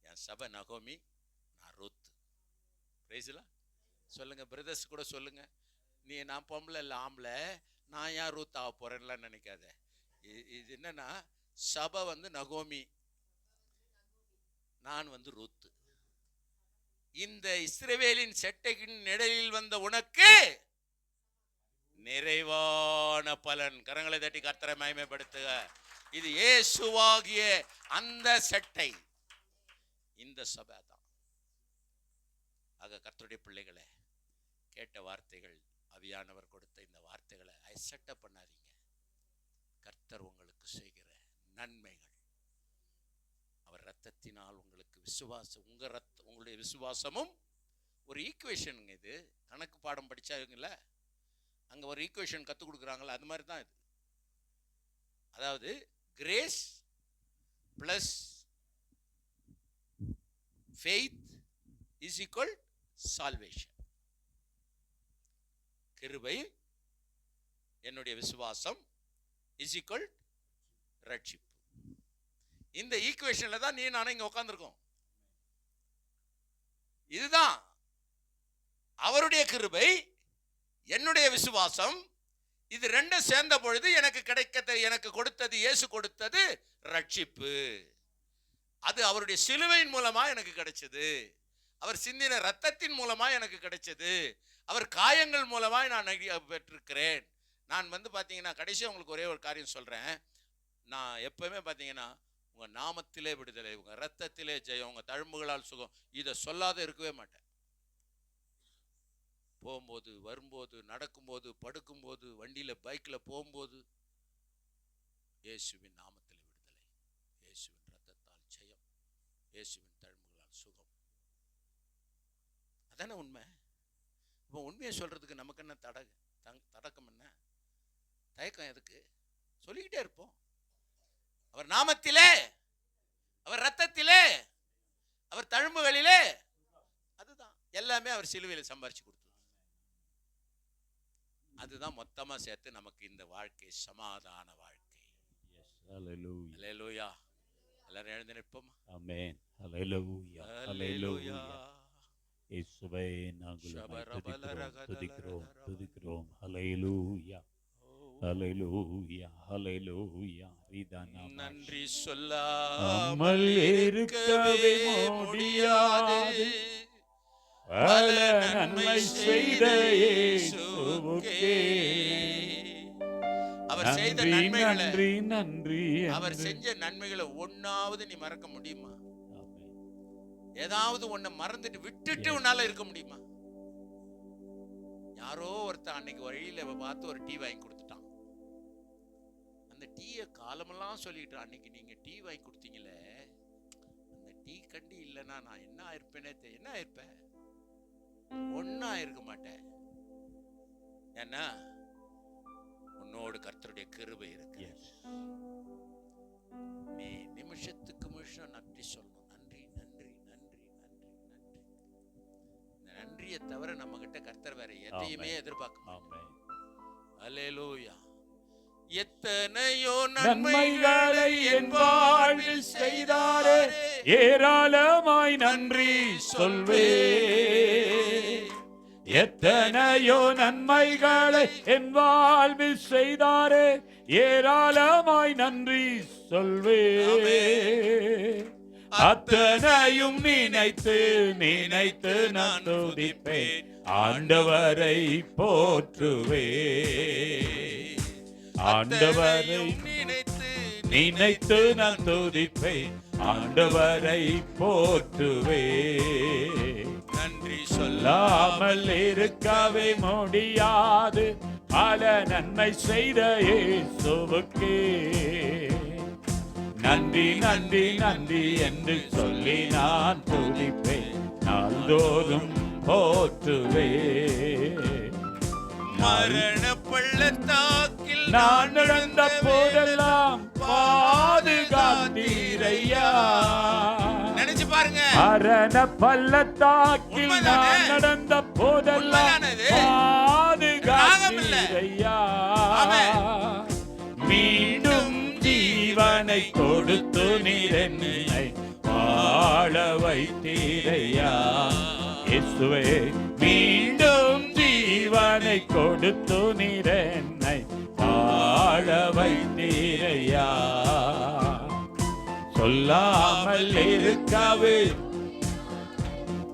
என் சபை நகோமி, நான் ரூத். பிரைஸ்லாம் சொல்லுங்க பிரதர்ஸ் கூட சொல்லுங்க. நீ நான் பொம்பளை இல்லை ஆம்பளை, நான் ஏன் ரூத் ஆக போறேன்லாம் நினைக்காத. இது என்னன்னா சபை நகோமி, நான் ரூத். இந்த இஸ்ரவேலின் செட்டையின் நிழலில் வந்த உனக்கு நிறைவான பலன். கரங்களை தட்டி கர்த்தரை மகிமைப்படுத்துக. இது இயேசுவாகிய அந்த செட்டை, இந்த சபை தான். ஆக கர்த்தருடைய பிள்ளைகளை, கேட்ட வார்த்தைகள், ஆவியானவர் கொடுத்த இந்த வார்த்தைகளை அசட்டை பண்ணாதீங்க. கர்த்தர் உங்களுக்கு செய்கிற நன்மைகள், அவர் ரத்தத்தினால் உங்களுக்கு விசுவாசம், உங்களுடைய விசுவாசமும் ஒரு ஈக்குவேஷனுங்க. இது கணக்கு பாடம் படிச்சாங்கல்ல, அங்க ஒரு ஈக்குவேஷன் கற்றுக் கொடுக்குறாங்கல்ல, அது மாதிரி தான் இது. அதாவது grace plus faith is equal salvation. கிருபை என்னுடைய விசுவாசம் இஸ் ஈக்குவல் ரட்சிப்பு. இந்த ஈக்குவேஷன்ல தான் நீ நானும் இங்க உட்கார்ந்துருக்கோம். இதுதான் அவருடைய கிருபை, என்னுடைய விசுவாசம். இது ரெண்டும் சேர்ந்த பொழுது எனக்கு கொடுத்தது, இயேசு கொடுத்தது ரட்சிப்பு. அது அவருடைய சிலுவையின் மூலமா எனக்கு கிடைச்சது. அவர் சிந்தின ரத்தத்தின் மூலமா எனக்கு கிடைச்சது. அவர் காயங்கள் மூலமா நான் பெற்றிருக்கிறேன். நான் பாத்தீங்கன்னா கடைசியா உங்களுக்கு ஒரே ஒரு காரியம் சொல்றேன். நான் எப்பவுமே பாத்தீங்கன்னா உங்க நாமத்திலே விடுதலை, உங்க ரத்தத்திலே ஜெயம், உங்க தழும்புகளால் சுகம், இதை சொல்லாத இருக்கவே மாட்டேன். போகும்போது, வரும்போது, நடக்கும்போது, படுக்கும்போது, வண்டியில பைக்ல போகும்போது, இயேசுவின் நாமத்தில் விடுதலை, இயேசுவின் ரத்தத்தால் ஜெயம், இயேசுவின் தழும்புகளால் சுகம். அதானே உண்மை. இப்போ உண்மையை சொல்றதுக்கு நமக்கு என்ன தடக்கம், என்ன தயக்கம்? எதுக்கு? சொல்லிக்கிட்டே இருப்போம். அவர் நாமத்திலே, அவர் ரத்தத்திலே, அவர் தழும்புகளிலே, அதுதான் எல்லாமே அவர் சிலுவையில் சம்பாரிச்சு கொடுத்தது. அதுதான் மொத்தமா சேர்த்து நமக்கு இந்த வாழ்க்கை சமாதான வாழ்க்கை. ஹல்லேலூயா. எல்லாரும் எழுந்து நிற்போம். ஆமென். ஹல்லேலூயா. ஹல்லேலூயா. இயேசுவே நாங்கள் துதிக்கிறோம். ஹல்லேலூயா. ஹல்லேலூயா. ஹல்லேலூயா. நன்றி சொல்லாமல் இருக்கவே முடியாது, பல நன்மை செய்த இயேசுவுக்கே. அவர் செய்த நன்மைகளை, நன்றி, அவர் செஞ்ச நன்மைகளை ஒண்ணாவது நீ மறக்க முடியுமா? ஏதாவது ஒண்ணு மறந்துட்டு விட்டுட்டு உன்னால இருக்க முடியுமா? யாரோ ஒருத்தன் அன்னைக்கு வழியில பார்த்து ஒரு டீ வாங்கி கொடுத்துட்டான். அந்த டீயை காலமெல்லாம் சொல்லிட்டு, அன்னைக்கு நீங்க டீ வாங்கி கொடுத்தீங்களே, அந்த டீ கண்டி இல்லைன்னா நான் என்ன ஆயிருப்பேனே, என்ன ஆயிருப்பேன்? ஒன்னா இருக்க மாட்டேன். ஏன்னா உன்னோடு கர்த்தருடைய கிருபை இருக்கு. நீ நிமிஷத்துக்கு நிமிஷம் நன்றி சொல்லணும். நன்றி, நன்றி, நன்றி, நன்றி, நன்றி. இந்த நன்றியை தவிர நம்ம கிட்ட கர்த்தர் வேற எதையுமே எதிர்பார்க்க மாட்டார். அல்லேலூயா. எத்தனையோ நன்மைகளை என் வாழ்வில் செய்தாரே, ஏராளமாய் நன்றி சொல்வே. எத்தனையோ நன்மைகளை என் வாழ்வில் செய்தாரே, ஏராளமாய் நன்றி சொல்வே. அத்தனையும் நினைத்து நினைத்து நான் துதிப்பேன், ஆண்டவரை போற்றுவே. ஆண்டவரை நினைத்து நான் துதிப்பேன், ஆண்டவரை போற்றுவே. நன்றி சொல்லாமல் இருக்கவே முடியாது, பல நன்மை செய்த இயேசுவுக்கே. நன்றி, நன்றி, நன்றி என்று சொல்லி நான் துதிப்பேன், நாள்தோறும் போற்றுவே. மரண பள்ளத்தாக்கில் நான் நடந்த போதெல்லாம் பாதுகாத்தீரையா, நினைச்சு பாருங்க. மரண பள்ளத்தாக்கில் உண்மைதானே? நான் நடந்த போதெல்லாம் உண்மைதானே இது? பாதுகாத்தீரையா. மீண்டும் ஜீவனை கொடுத்து நீர் என்னை வாழ வைத்தீரையா. இயேசுவே, மீண்டும் ஜீவனை கொடுத்து நீர் என்னை வாழ வைத்தீரையா. சொல்லாமல் இருக்கவே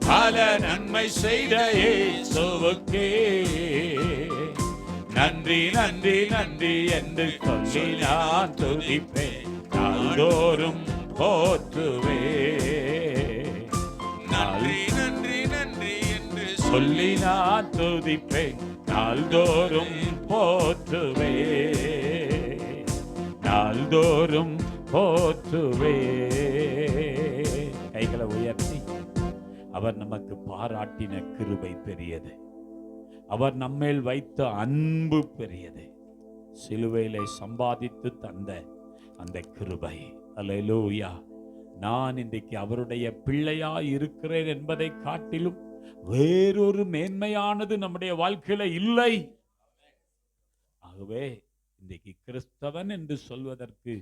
பல நன்மை செய்த இயேசுவுக்கே நன்றி நன்றி நன்றி என்று சொல்லி நான் துதிப்பேன், நாள்தோறும் போற்றுவேன். நன்றி நன்றி நன்றி என்று சொல்லி நான் துதிப்பேன், நாள்தோறும் போற்றுவேன், நாள்தோறும் போற்றுவேன். கைகளை உயர்த்தி அவர் நமக்கு பாராட்டின கிருபை பெரியது. அவர் நம்மேல் வைத்த அன்பு பெரியது. சிலுவையிலே சம்பாதித்து தந்த அந்த கிருபை. அல்லேலூயா. நான் இன்றைக்கு அவருடைய பிள்ளையா இருக்கிறேன் என்பதை காட்டிலும் வேறொரு மேன்மையானது நம்முடைய வாழ்க்கையில இல்லை. ஆகவே இன்றைக்கு கிறிஸ்தவன் என்று சொல்வதற்கு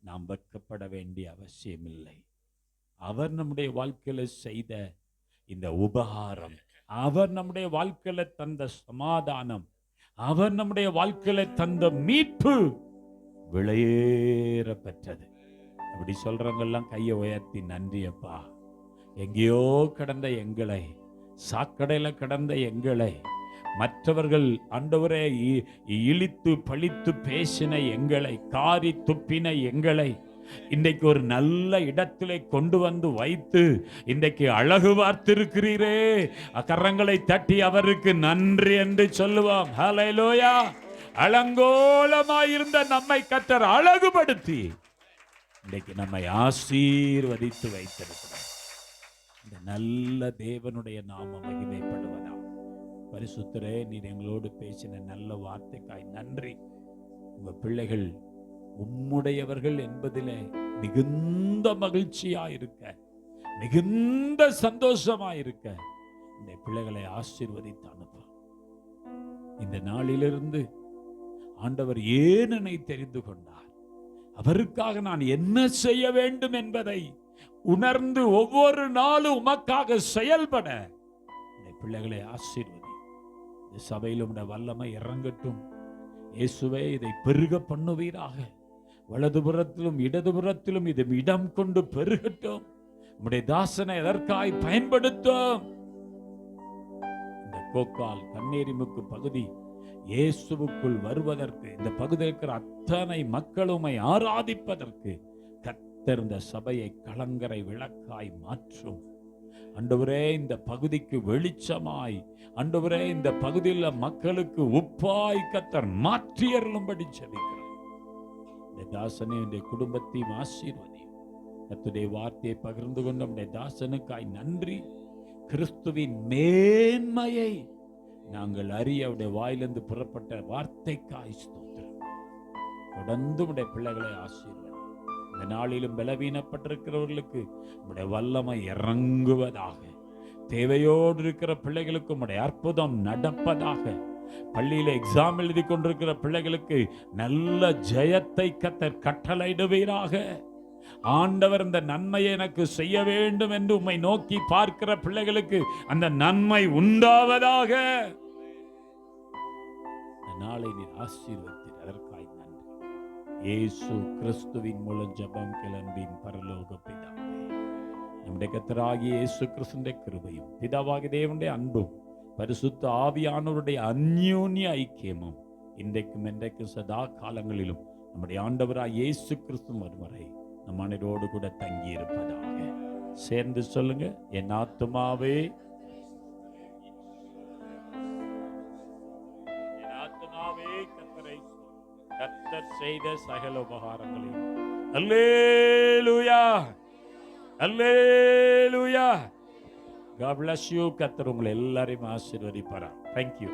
நாம் வெட்கப்பட வேண்டிய அவசியம் இல்லை. அவர் நம்முடைய வாழ்க்கையில செய்த இந்த உபகாரம், அவர் நம்முடைய வாழ்க்கையில தந்த சமாதானம், அவர் நம்முடைய வாழ்க்கையில தந்த மீட்பு விலையேற பெற்றது. அப்படி சொல்றவங்க எல்லாம் கையை உயர்த்தி, நன்றி அப்பா. எங்கேயோ கடந்த எங்களை, சாக்கடையில கடந்த எங்களை, மற்றவர்கள் ஆண்டவரே இழித்து பழித்து பேசின எங்களை, காரி துப்பின எங்களை இன்றைக்கு ஒரு நல்ல இடத்திலே கொண்டு வந்து வைத்து இன்றைக்கு அழகு பார்த்திருக்கிறீரே. கரங்களை தட்டி அவருக்கு நன்றி என்று சொல்லுவோம். ஹல்லேலூயா. அலங்கோலமாயிருந்த நம்மை கர்த்தர் அழகுபடுத்தி இன்றைக்கு நம்மை ஆசீர்வதித்து வைத்திருக்கிறார். இந்த நல்ல தேவனுடைய நாமம் மகிமைப்படுவதா. பரிசுத்தரே, நீர் எங்களோடு பேசின நல்ல வார்த்தைக்காய் நன்றி. உங்க பிள்ளைகள் உம்முடையவர்கள் என்பதிலே மிகுந்த மகிழ்ச்சியாயிருக்க, மிகுந்த சந்தோஷமாயிருக்க இந்த பிள்ளைகளை ஆசீர்வதித்து அனுப்பும். இந்த நாளிலிருந்து ஆண்டவர் ஏன் என்னை தெரிந்து கொண்டார், அவருக்காக நான் என்ன செய்ய வேண்டும் என்பதை உணர்ந்து ஒவ்வொரு நாளும் உமக்காக செயல்பட இந்த பிள்ளைகளை ஆசீர்வதி. இந்த சபையில் உம்முடைய வல்லமை இறங்கட்டும். இயேசுவே, இதை பெருக பண்ணுவீராக. வலதுபுறத்திலும் இடதுபுறத்திலும் இது இடம் கொண்டு பெருகட்டும். உம்முடைய தாசனை எதற்காய் பயன்படுத்தும். இந்த கோக்கால் கண்ணேரிமுக்கு பகுதி இயேசுவுக்குள் வருவதற்கு, இந்த பகுதியில் இருக்கிற அத்தனை மக்களுமை ஆராதிப்பதற்கு கர்த்தர் இந்த சபையை கலங்கரை விளக்காய் மாற்றும். ஆண்டவரே, இந்த பகுதிக்கு வெளிச்சமாய், ஆண்டவரே, இந்த பகுதியில் மக்களுக்கு உப்பாய் கர்த்தர் மாற்றி அருளும்படி ஜெபிக்கிறேன். இந்த தாசனை, இந்த குடும்பத்தையும் ஆசீர்வதி. கர்த்தருடைய வார்த்தையை பகிர்ந்து கொண்ட நம்முடைய தாசனுக்காய் நன்றி. கிறிஸ்துவின் மேன்மையை நாங்கள் அறிய அவருடைய வாயிலிருந்து புறப்பட்ட வார்த்தைக்காய் ஸ்தோத்திரம். தொடர்ந்து உடைய பிள்ளைகளை ஆசீர்வதி. இந்த நாளிலும் பலவீனப்பட்டிருக்கிறவர்களுக்கு உடைய வல்லமை இறங்குவதாக. தேவையோடு இருக்கிற பிள்ளைகளுக்கு உடைய அற்புதம் நடப்பதாக. பள்ளியில எக்ஸாம் எழுதி கொண்டிருக்கிற பிள்ளைகளுக்கு நல்ல ஜெயத்தை கர்த்தர் கட்டளையிடுவீராக. ஆண்டவர் இந்த நன்மையை எனக்கு செய்ய வேண்டும் என்று உம்மை நோக்கி பார்க்கிற பிள்ளைகளுக்கு அந்த நன்மை உண்டாவதாக. நாளை நீர் ஆசீர்வதித்தீர், அதற்காய் நன்றி. இயேசு கிறிஸ்துவின் மூலம் ஜெபம் கிளம்பின் பரலோக பிதாவே, நம்முடைய கர்த்தராகிய இயேசு கிறிஸ்துவின் கிருபையும் பிதாவாகிய தேவனுடைய அன்பும் பரிசுத்த ஆவியானவருடைய அந்யோன்ய ஐக்கியமும் இன்றைக்கும் என்றைக்கும் சதா காலங்களிலும் நம்முடைய ஆண்டவராய் இயேசு கிறிஸ்து வரும் வரை நம் அனைவரோடு கூட தங்கி இருப்பதாக. சேர்ந்து சொல்லுங்க, என் ஆத்துமாவே கர்த்தர் செய்த சகல உபகாரங்களையும். அல்லேலூயா, அல்லேலூயா. God bless you. கர்த்தர் உங்களை எல்லாரையும் ஆசீர்வதிப்பார். Thank you.